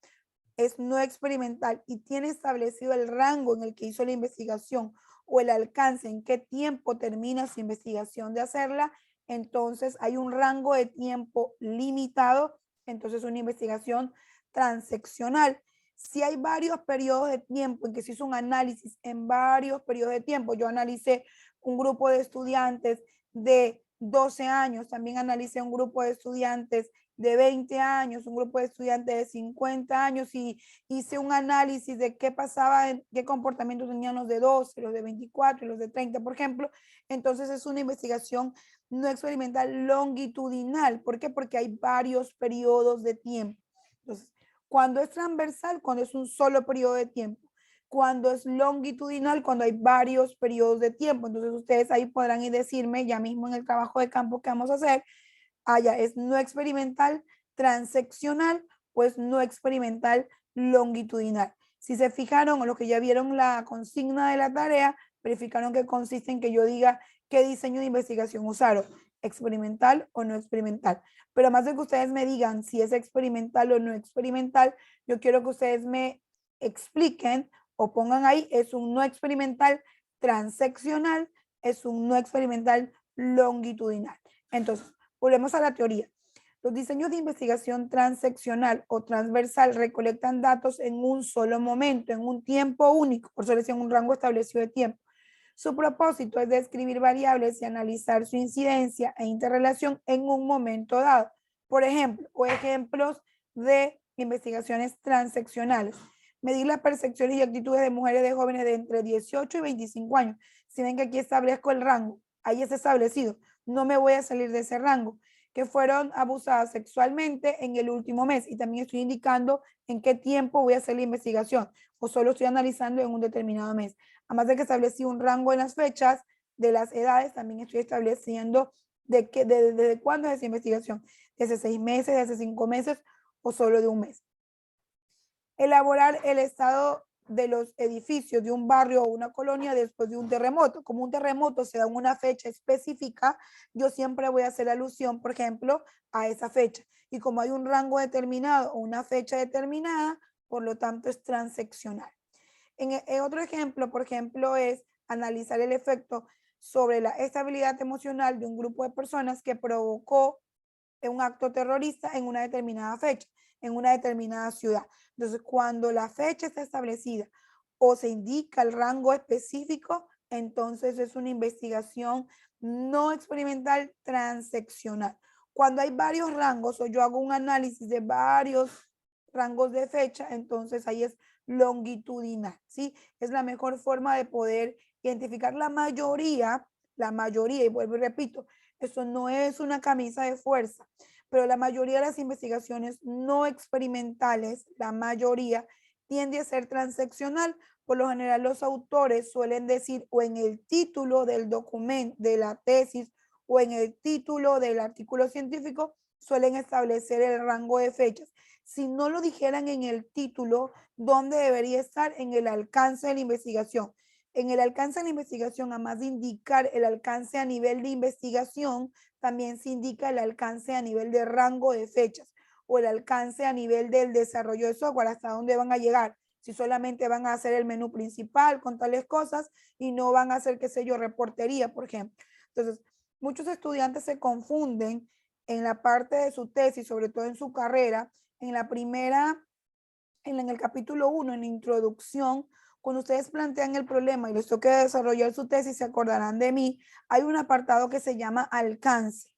es no experimental y tiene establecido el rango en el que hizo la investigación o el alcance en qué tiempo termina su investigación de hacerla, entonces hay un rango de tiempo limitado, entonces una investigación transeccional. Si hay varios periodos de tiempo en que se hizo un análisis en varios periodos de tiempo, yo analicé un grupo de estudiantes de 12 años, también analicé un grupo de estudiantes de 20 años, un grupo de estudiantes de 50 años y hice un análisis de qué pasaba, qué comportamiento tenían los de 12, los de 24 y los de 30, por ejemplo. Entonces es una investigación no experimental longitudinal. ¿Por qué? Porque hay varios periodos de tiempo. Entonces, cuando es transversal, cuando es un solo periodo de tiempo. Cuando es longitudinal, cuando hay varios periodos de tiempo. Entonces ustedes ahí podrán ir decirme ya mismo en el trabajo de campo que vamos a hacer, ya es no experimental transeccional, pues no experimental longitudinal. Si se fijaron o los que ya vieron la consigna de la tarea, verificaron que consiste en que yo diga qué diseño de investigación usaron, experimental o no experimental. Pero más de que ustedes me digan si es experimental o no experimental, yo quiero que ustedes me expliquen o pongan ahí, es un no experimental transeccional, es un no experimental longitudinal. Entonces, volvemos a la teoría. Los diseños de investigación transeccional o transversal recolectan datos en un solo momento, en un tiempo único, por eso en un rango establecido de tiempo. Su propósito es describir variables y analizar su incidencia e interrelación en un momento dado. Por ejemplo, o ejemplos de investigaciones transeccionales. Medir las percepciones y actitudes de mujeres de jóvenes de entre 18 y 25 años. Si ven que aquí establezco el rango, ahí es establecido. No me voy a salir de ese rango. Que fueron abusadas sexualmente en el último mes. Y también estoy indicando en qué tiempo voy a hacer la investigación. O solo estoy analizando en un determinado mes. Además de que establecí un rango en las fechas de las edades, también estoy estableciendo desde cuándo es esa investigación. Desde 6 meses, desde 5 meses o solo de un mes. Elaborar el estado de los edificios de un barrio o una colonia después de un terremoto. Como un terremoto se da en una fecha específica, yo siempre voy a hacer alusión, por ejemplo, a esa fecha. Y como hay un rango determinado o una fecha determinada, por lo tanto es transeccional. En otro ejemplo, por ejemplo, es analizar el efecto sobre la estabilidad emocional de un grupo de personas que provocó un acto terrorista en una determinada fecha, en una determinada ciudad. Entonces, cuando la fecha está establecida o se indica el rango específico, entonces es una investigación no experimental transeccional. Cuando hay varios rangos o yo hago un análisis de varios rangos de fecha, entonces ahí es longitudinal, ¿sí? Es la mejor forma de poder identificar la mayoría, y vuelvo y repito, esto no es una camisa de fuerza, pero la mayoría de las investigaciones no experimentales, la mayoría tiende a ser transeccional. Por lo general, los autores suelen decir o en el título del documento, de la tesis, o en el título del artículo científico, suelen establecer el rango de fechas. Si no lo dijeran en el título, ¿dónde debería estar? En el alcance de la investigación. En el alcance de la investigación, además de indicar el alcance a nivel de investigación, también se indica el alcance a nivel de rango de fechas o el alcance a nivel del desarrollo de software, hasta dónde van a llegar. Si solamente van a hacer el menú principal con tales cosas y no van a hacer, qué sé yo, reportería, por ejemplo. Entonces, muchos estudiantes se confunden en la parte de su tesis, sobre todo en su carrera, en la primera, en el capítulo 1, en la introducción, cuando ustedes plantean el problema y les toque desarrollar su tesis, se acordarán de mí, hay un apartado que se llama alcance.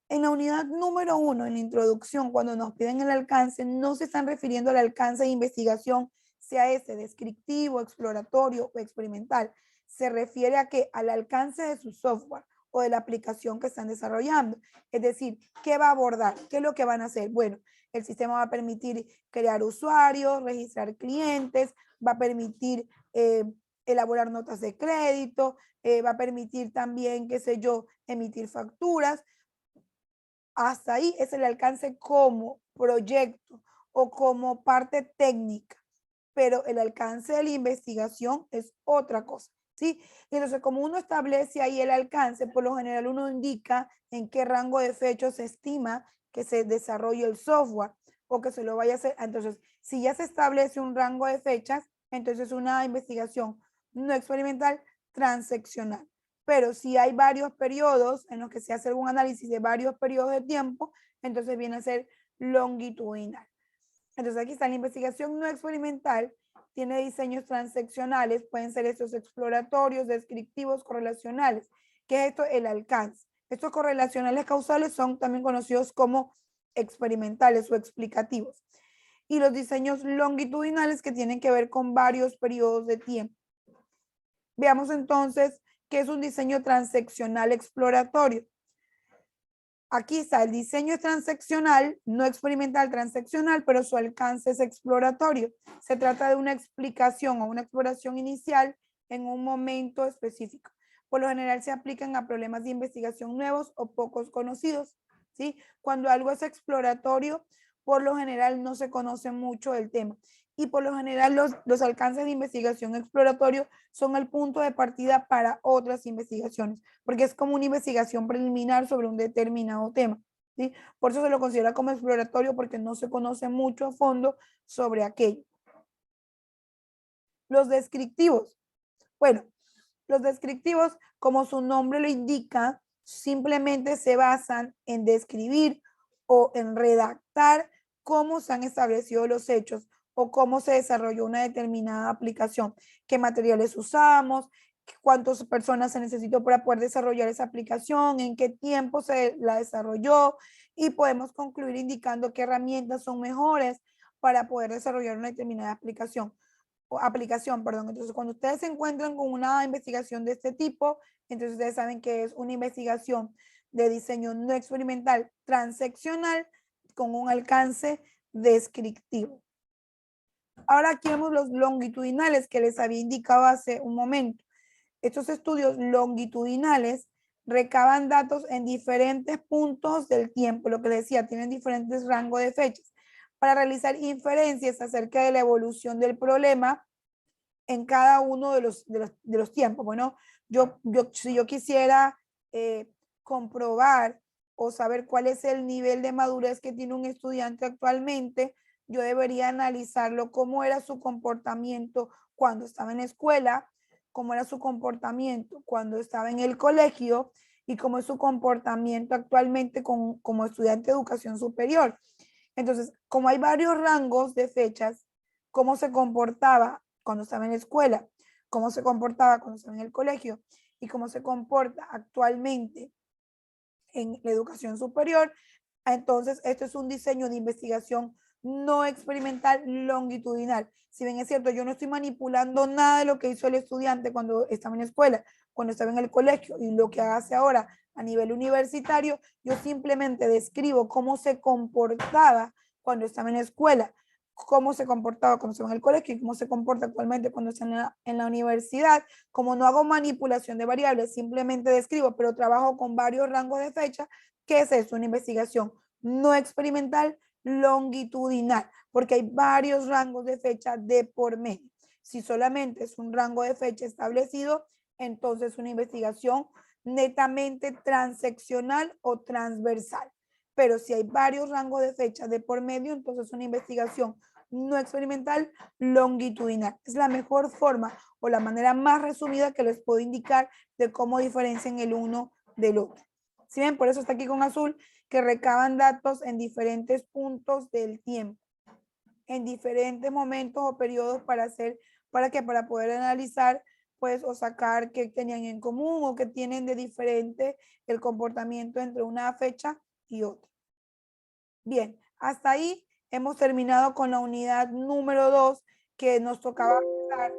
En la unidad número 1, en la introducción, cuando nos piden el alcance, no se están refiriendo al alcance de investigación, sea ese descriptivo, exploratorio o experimental. Se refiere a que al alcance de su software o de la aplicación que están desarrollando. Es decir, ¿qué va a abordar? ¿Qué es lo que van a hacer? Bueno, el sistema va a permitir crear usuarios, registrar clientes, va a permitir elaborar notas de crédito, va a permitir también, qué sé yo, emitir facturas. Hasta ahí es el alcance como proyecto o como parte técnica, pero el alcance de la investigación es otra cosa, ¿sí? Y entonces, como uno establece ahí el alcance, por lo general uno indica en qué rango de fecha se estima que se desarrolle el software o que se lo vaya a hacer. Entonces, si ya se establece un rango de fechas, entonces una investigación no experimental transeccional. Pero si hay varios periodos en los que se hace algún análisis de varios periodos de tiempo, entonces viene a ser longitudinal. Entonces aquí está la investigación no experimental, tiene diseños transeccionales, pueden ser estos exploratorios, descriptivos, correlacionales. ¿Qué es esto? El alcance. Estos correlacionales causales son también conocidos como experimentales o explicativos. Y los diseños longitudinales que tienen que ver con varios periodos de tiempo. Veamos entonces qué es un diseño transeccional exploratorio. Aquí está, el diseño es transeccional, no experimental, transeccional, pero su alcance es exploratorio. Se trata de una explicación o una exploración inicial en un momento específico. Por lo general se aplican a problemas de investigación nuevos o pocos conocidos, ¿sí? Cuando algo es exploratorio, por lo general no se conoce mucho el tema. Y por lo general los alcances de investigación exploratorio son el punto de partida para otras investigaciones, porque es como una investigación preliminar sobre un determinado tema, ¿sí? Por eso se lo considera como exploratorio, porque no se conoce mucho a fondo sobre aquello. Los descriptivos. Bueno, los descriptivos, como su nombre lo indica, simplemente se basan en describir o en redactar cómo se han establecido los hechos o cómo se desarrolló una determinada aplicación, qué materiales usamos, cuántas personas se necesitó para poder desarrollar esa aplicación, en qué tiempo se la desarrolló, y podemos concluir indicando qué herramientas son mejores para poder desarrollar una determinada aplicación. Entonces, cuando ustedes se encuentran con una investigación de este tipo, entonces ustedes saben que es una investigación de diseño no experimental transeccional con un alcance descriptivo. Ahora aquí vemos los longitudinales que les había indicado hace un momento. Estos estudios longitudinales recaban datos en diferentes puntos del tiempo, lo que les decía, tienen diferentes rangos de fechas, para realizar inferencias acerca de la evolución del problema en cada uno de los tiempos. Bueno, si yo quisiera comprobar o saber cuál es el nivel de madurez que tiene un estudiante actualmente, yo debería analizarlo, cómo era su comportamiento cuando estaba en la escuela, cómo era su comportamiento cuando estaba en el colegio y cómo es su comportamiento actualmente como estudiante de educación superior. Entonces, como hay varios rangos de fechas, cómo se comportaba cuando estaba en la escuela, cómo se comportaba cuando estaba en el colegio y cómo se comporta actualmente en la educación superior, entonces esto es un diseño de investigación no experimental longitudinal. Si bien es cierto, yo no estoy manipulando nada de lo que hizo el estudiante cuando estaba en la escuela, cuando estaba en el colegio y lo que hace ahora a nivel universitario, yo simplemente describo cómo se comportaba cuando estaba en la escuela, cómo se comportaba cuando estaba en el colegio y cómo se comporta actualmente cuando está en la universidad. Como no hago manipulación de variables, simplemente describo, pero trabajo con varios rangos de fecha. ¿Qué es eso? Una investigación no experimental longitudinal, porque hay varios rangos de fecha de por medio. Si solamente es un rango de fecha establecido, entonces una investigación netamente transeccional o transversal. Pero si hay varios rangos de fecha de por medio, entonces una investigación no experimental longitudinal. Es la mejor forma o la manera más resumida que les puedo indicar de cómo diferencian el uno del otro. ¿Sí ven? Por eso está aquí con azul, que recaban datos en diferentes puntos del tiempo, en diferentes momentos o periodos para poder analizar, pues, o sacar qué tenían en común o qué tienen de diferente el comportamiento entre una fecha y otra. Bien, hasta ahí hemos terminado con la unidad número 2, que nos tocaba hablar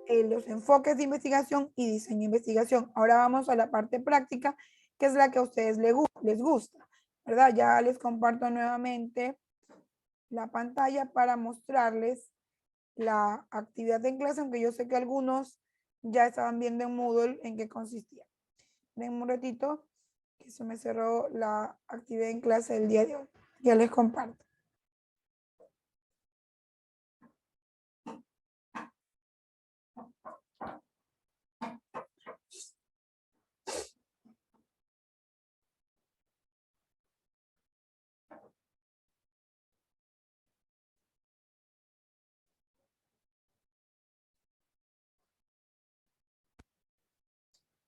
los enfoques de investigación y diseño de investigación. Ahora vamos a la parte práctica, que es la que a ustedes les gusta, ¿verdad? Ya les comparto nuevamente la pantalla para mostrarles la actividad en clase, aunque yo sé que algunos ya estaban viendo en Moodle en qué consistía. Denme un ratito, que se me cerró la actividad en clase del día de hoy. Ya les comparto.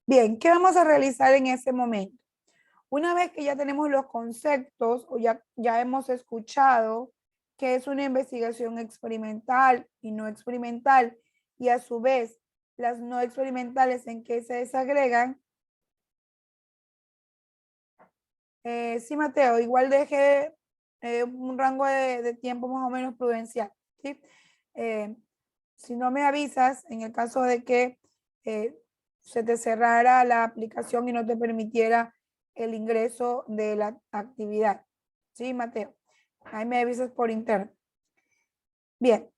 Bien, ¿qué vamos a realizar en ese momento? Una vez que ya tenemos los conceptos o ya hemos escuchado qué es una investigación experimental y no experimental, y a su vez las no experimentales en qué se desagregan. Sí, Mateo, igual deje un rango de tiempo más o menos prudencial, ¿sí? Si no me avisas, en el caso de que se te cerrara la aplicación y no te permitiera el ingreso de la actividad. ¿Sí, Mateo? Ahí me avisas por interno. Bien,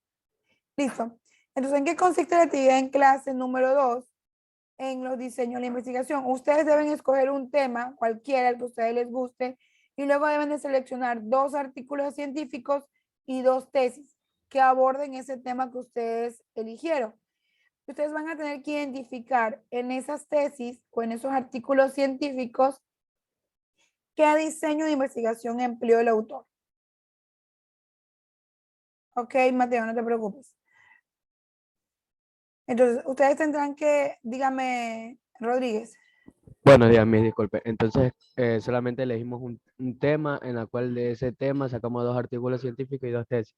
listo. Entonces, ¿en qué consiste la actividad en clase número 2? En los diseños de la investigación. Ustedes deben escoger un tema, cualquiera, el que a ustedes les guste, y luego deben de seleccionar 2 artículos científicos y 2 tesis que aborden ese tema que ustedes eligieron. Ustedes van a tener que identificar en esas tesis o en esos artículos científicos qué diseño de investigación empleó el autor. Ok, Mateo, no te preocupes. Entonces, ustedes tendrán que, dígame, Rodríguez. Buenos días, mis disculpe. Entonces, solamente elegimos un tema en el cual de ese tema sacamos 2 artículos científicos y 2 tesis.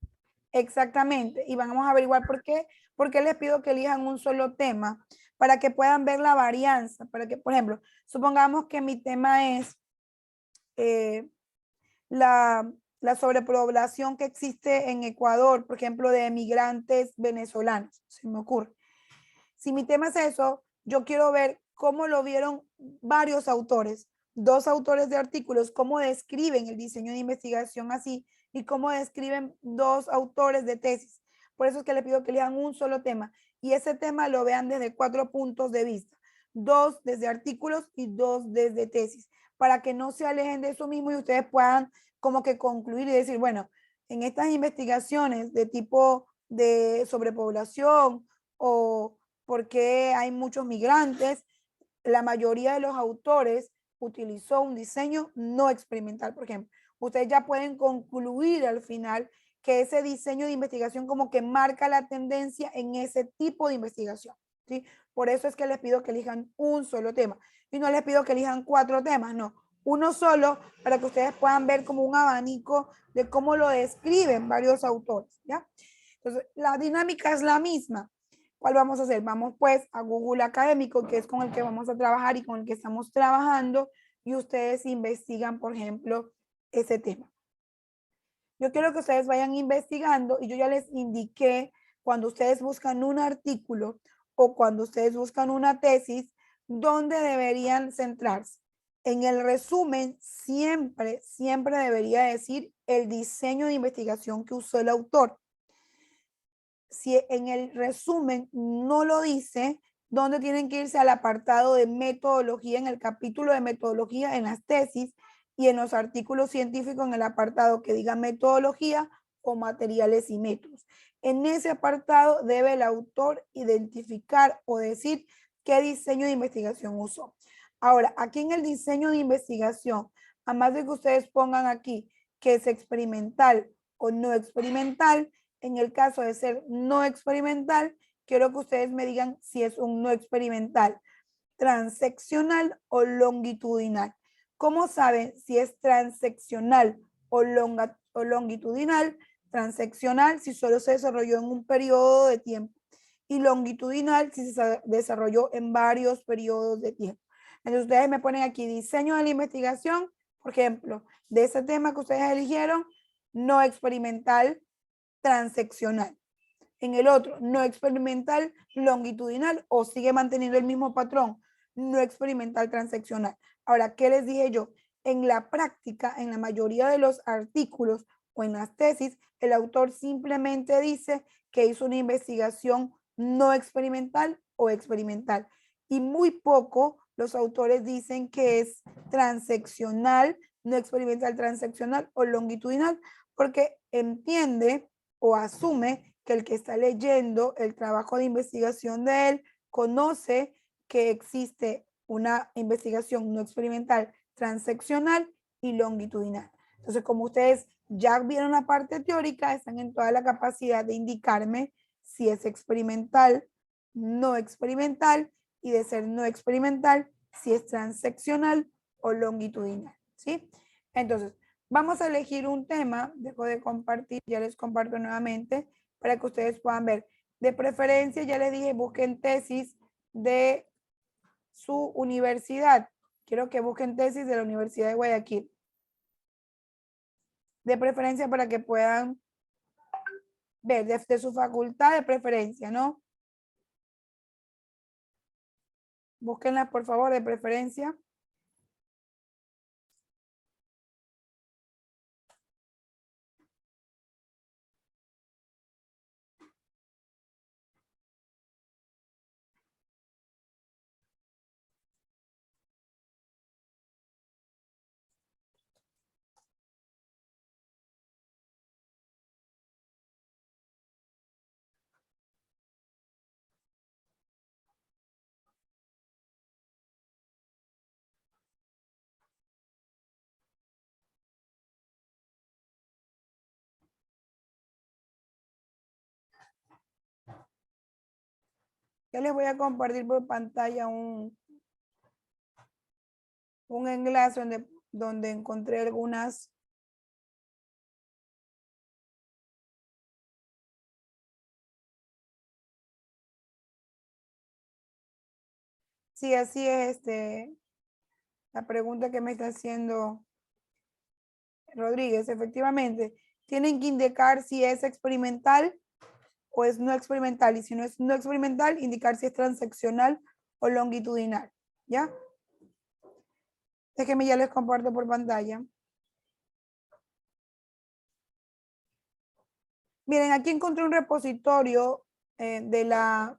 Exactamente. Y vamos a averiguar por qué. Porque les pido que elijan un solo tema para que puedan ver la varianza. Para que, por ejemplo, supongamos que mi tema es la sobrepoblación que existe en Ecuador, por ejemplo, de migrantes venezolanos. Se me ocurre. Si mi tema es eso, yo quiero ver cómo lo vieron varios autores, 2 autores de artículos, cómo describen el diseño de investigación así y cómo describen 2 autores de tesis. Por eso es que le pido que elijan un solo tema y ese tema lo vean desde 4 puntos de vista, 2 desde artículos y 2 desde tesis, para que no se alejen de eso mismo y ustedes puedan como que concluir y decir, bueno, en estas investigaciones de tipo de sobrepoblación o por qué hay muchos migrantes, la mayoría de los autores utilizó un diseño no experimental, por ejemplo. Ustedes ya pueden concluir al final que ese diseño de investigación como que marca la tendencia en ese tipo de investigación, ¿sí? Por eso es que les pido que elijan un solo tema. Y no les pido que elijan 4 temas, no. Uno solo para que ustedes puedan ver como un abanico de cómo lo describen varios autores, ¿ya? Entonces, la dinámica es la misma. ¿Cuál vamos a hacer? Vamos pues a Google Académico, que es con el que vamos a trabajar y con el que estamos trabajando, y ustedes investigan, por ejemplo, ese tema. Yo quiero que ustedes vayan investigando y yo ya les indiqué cuando ustedes buscan un artículo o cuando ustedes buscan una tesis, dónde deberían centrarse. En el resumen, siempre debería decir el diseño de investigación que usó el autor. Si en el resumen no lo dice, ¿dónde tienen que irse? Al apartado de metodología, en el capítulo de metodología, en las tesis y en los artículos científicos, en el apartado que diga metodología o materiales y métodos. En ese apartado debe el autor identificar o decir qué diseño de investigación usó. Ahora, aquí en el diseño de investigación, a más de que ustedes pongan aquí que es experimental o no experimental, en el caso de ser no experimental, quiero que ustedes me digan si es un no experimental, transeccional o longitudinal. ¿Cómo saben si es transeccional o longitudinal? Transeccional si solo se desarrolló en un periodo de tiempo y longitudinal si se desarrolló en varios periodos de tiempo. Entonces ustedes me ponen aquí diseño de la investigación, por ejemplo, de ese tema que ustedes eligieron, no experimental, transeccional. En el otro, no experimental, longitudinal o sigue manteniendo el mismo patrón, no experimental, transeccional. Ahora, ¿qué les dije yo? En la práctica, en la mayoría de los artículos o en las tesis, el autor simplemente dice que hizo una investigación no experimental o experimental. Y muy poco los autores dicen que es transeccional, no experimental, transeccional o longitudinal, porque entiende o asume que el que está leyendo el trabajo de investigación de él conoce que existe una investigación no experimental, transeccional y longitudinal. Entonces, como ustedes ya vieron la parte teórica, están en toda la capacidad de indicarme si es experimental, no experimental, y de ser no experimental, si es transeccional o longitudinal, ¿sí? Entonces, vamos a elegir un tema, dejo de compartir, ya les comparto nuevamente para que ustedes puedan ver. De preferencia, ya les dije, busquen tesis de su universidad. Quiero que busquen tesis de la Universidad de Guayaquil. De preferencia para que puedan ver de su facultad de preferencia, ¿no? Búsquenla, por favor, de preferencia. Ya les voy a compartir por pantalla un enlace donde encontré algunas. Sí, así es, la pregunta que me está haciendo Rodríguez, efectivamente. Tienen que indicar si es experimental o es no experimental. Y si no es no experimental, indicar si es transeccional o longitudinal. ¿Ya? Déjenme ya les comparto por pantalla. Miren, aquí encontré un repositorio de la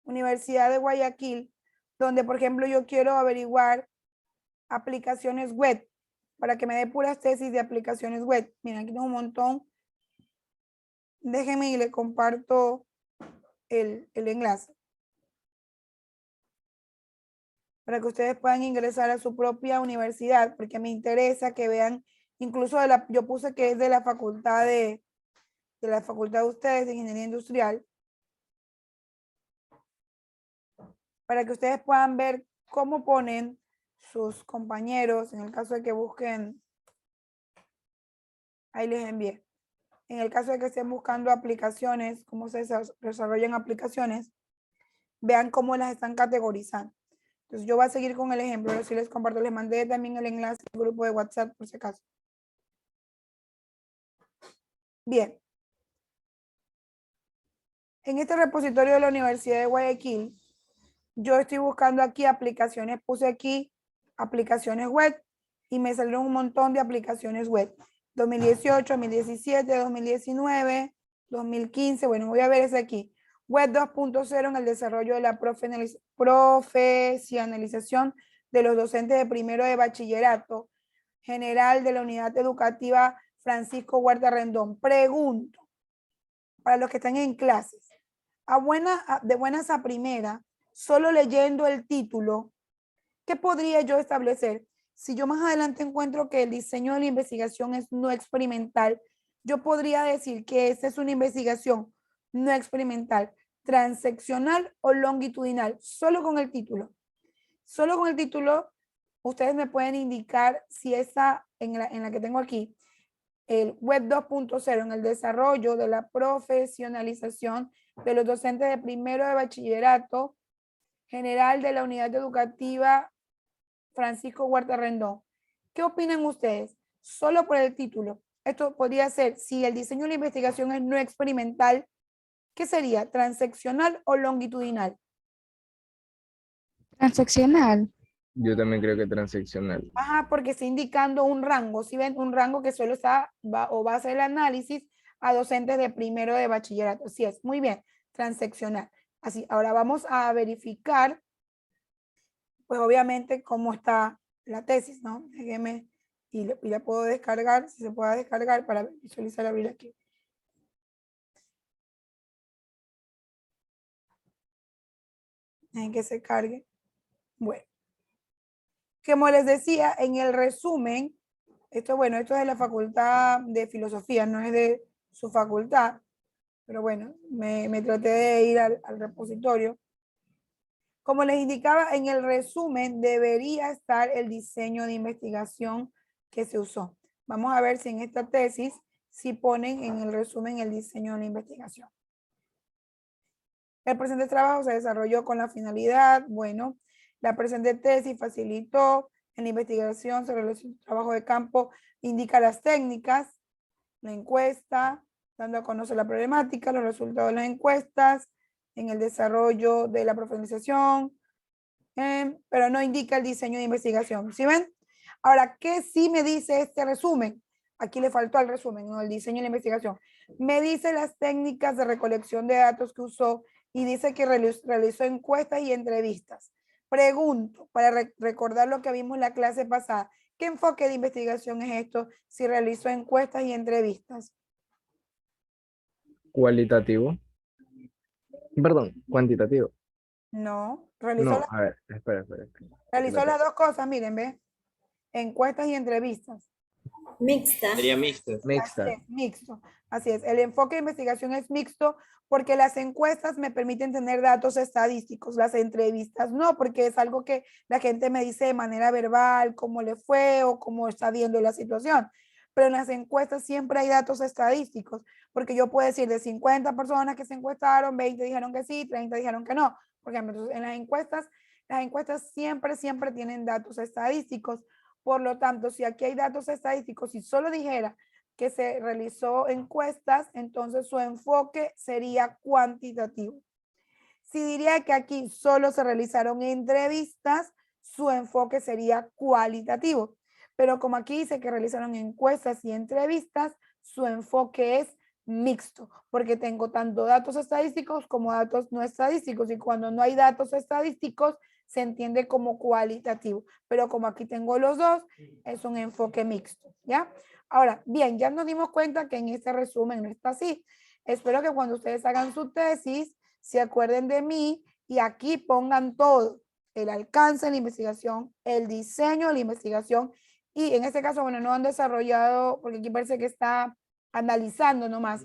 Universidad de Guayaquil, donde, por ejemplo, yo quiero averiguar aplicaciones web, para que me dé puras tesis de aplicaciones web. Miren, aquí tengo un montón. Déjenme y le comparto el enlace, para que ustedes puedan ingresar a su propia universidad, porque me interesa que vean, incluso yo puse que es de la facultad de ustedes de Ingeniería Industrial, para que ustedes puedan ver cómo ponen sus compañeros, en el caso de que busquen, ahí les envié, en el caso de que estén buscando aplicaciones, cómo se desarrollan aplicaciones, vean cómo las están categorizando. Entonces yo voy a seguir con el ejemplo, ahora sí les comparto, les mandé también el enlace al grupo de WhatsApp por si acaso. Bien. En este repositorio de la Universidad de Guayaquil, yo estoy buscando aquí aplicaciones, puse aquí aplicaciones web y me salieron un montón de aplicaciones web. 2018, 2017, 2019, 2015, bueno, voy a ver ese aquí. Web 2.0 en el desarrollo de la profesionalización de los docentes de primero de bachillerato general de la unidad educativa Francisco Huerta Rendón. Pregunto, para los que están en clases, de buenas a primera, solo leyendo el título, ¿qué podría yo establecer? Si yo más adelante encuentro que el diseño de la investigación es no experimental, yo podría decir que esta es una investigación no experimental, transeccional o longitudinal, solo con el título. Solo con el título, ustedes me pueden indicar si esa, en la que tengo aquí, el Web 2.0 en el desarrollo de la profesionalización de los docentes de primero de bachillerato general de la unidad educativa Francisco Huerta Rendón. ¿Qué opinan ustedes? Solo por el título. Esto podría ser, si el diseño de la investigación es no experimental, ¿qué sería? ¿Transeccional o longitudinal? Transaccional. Yo también creo que transaccional. Ajá, porque está indicando un rango. Si ven, un rango que solo va a hacer el análisis a docentes de primero de bachillerato. Sí es, muy bien, transeccional. Así, ahora vamos a verificar, pues obviamente, cómo está la tesis, ¿no? Déjenme, y la puedo descargar, si se puede descargar para visualizar, abrir aquí. En que se cargue. Bueno. Como les decía, en el resumen, esto es de la Facultad de Filosofía, no es de su facultad, pero bueno, me traté de ir al repositorio. Como les indicaba, en el resumen debería estar el diseño de investigación que se usó. Vamos a ver si en esta tesis, si ponen en el resumen el diseño de la investigación. El presente trabajo se desarrolló con la finalidad, bueno, la presente tesis facilitó en la investigación, se realizó un trabajo de campo, indica las técnicas, la encuesta, dando a conocer la problemática, los resultados de las encuestas, en el desarrollo de la profesionalización, pero no indica el diseño de investigación. ¿Sí ven? Ahora, ¿qué sí me dice este resumen? Aquí le faltó al resumen, ¿no? El diseño de la investigación. Me dice las técnicas de recolección de datos que usó y dice que realizó encuestas y entrevistas. Pregunto, para recordar lo que vimos en la clase pasada, ¿qué enfoque de investigación es esto si realizó encuestas y entrevistas? Cualitativo. Perdón, cuantitativo. No, No, a ver, espera. realizó las dos cosas, miren, ¿ve? Encuestas y entrevistas. Mixta. Sería mixto. Mixta. Así es, mixto. Así es. El enfoque de investigación es mixto porque las encuestas me permiten tener datos estadísticos, las entrevistas no, porque es algo que la gente me dice de manera verbal, cómo le fue o cómo está viendo la situación. Pero en las encuestas siempre hay datos estadísticos, porque yo puedo decir de 50 personas que se encuestaron, 20 dijeron que sí, 30 dijeron que no. Por ejemplo, en las encuestas siempre tienen datos estadísticos. Por lo tanto, si aquí hay datos estadísticos, si solo dijera que se realizó encuestas, entonces su enfoque sería cuantitativo. Si diría que aquí solo se realizaron entrevistas, su enfoque sería cualitativo. Pero como aquí dice que realizaron encuestas y entrevistas, su enfoque es mixto, porque tengo tanto datos estadísticos como datos no estadísticos. Y cuando no hay datos estadísticos, se entiende como cualitativo. Pero como aquí tengo los dos, es un enfoque mixto, ¿ya? Ahora, bien, ya nos dimos cuenta que en este resumen no está así. Espero que cuando ustedes hagan su tesis, se acuerden de mí y aquí pongan todo, el alcance de la investigación, el diseño de la investigación y en este caso, bueno, no han desarrollado, porque aquí parece que está analizando nomás,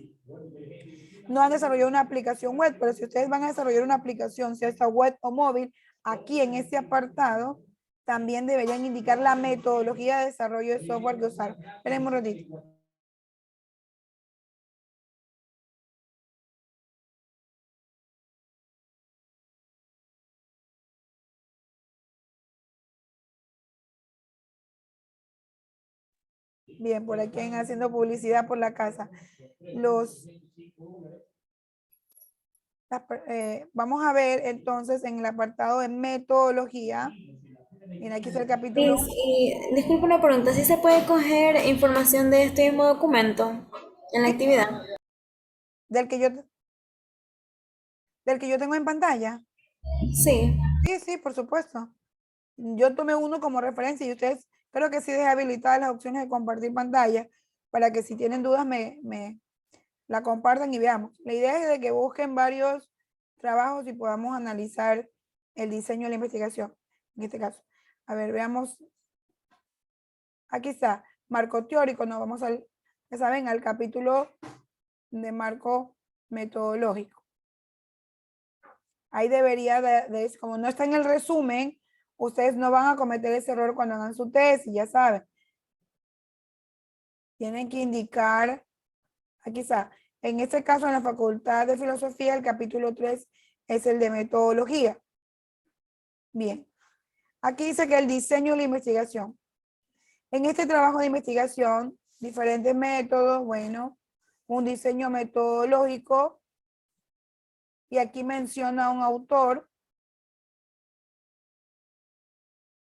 no han desarrollado una aplicación web, pero si ustedes van a desarrollar una aplicación, sea esta web o móvil, aquí en este apartado también deberían indicar la metodología de desarrollo de software que usar. Esperen un ratito. Bien, por aquí haciendo publicidad por la casa. Vamos a ver entonces en el apartado de metodología. Mira, aquí está el capítulo. Liz, y disculpa una pregunta, ¿sí se puede coger información de este mismo documento en la actividad? Del que yo tengo en pantalla. Sí. Sí, por supuesto. Yo tomé uno como referencia y ustedes creo que sí deje habilitadas las opciones de compartir pantalla para que si tienen dudas me la compartan y veamos. La idea es de que busquen varios trabajos y podamos analizar el diseño de la investigación, en este caso. A ver, veamos. Aquí está, marco teórico. Nos vamos al, ya saben, al capítulo de marco metodológico. Ahí debería como no está en el resumen, ustedes no van a cometer ese error cuando hagan su tesis, ya saben. Tienen que indicar, aquí está, en este caso en la Facultad de Filosofía, el capítulo 3 es el de metodología. Bien, aquí dice que el diseño de la investigación. En este trabajo de investigación, diferentes métodos, bueno, un diseño metodológico, y aquí menciona un autor,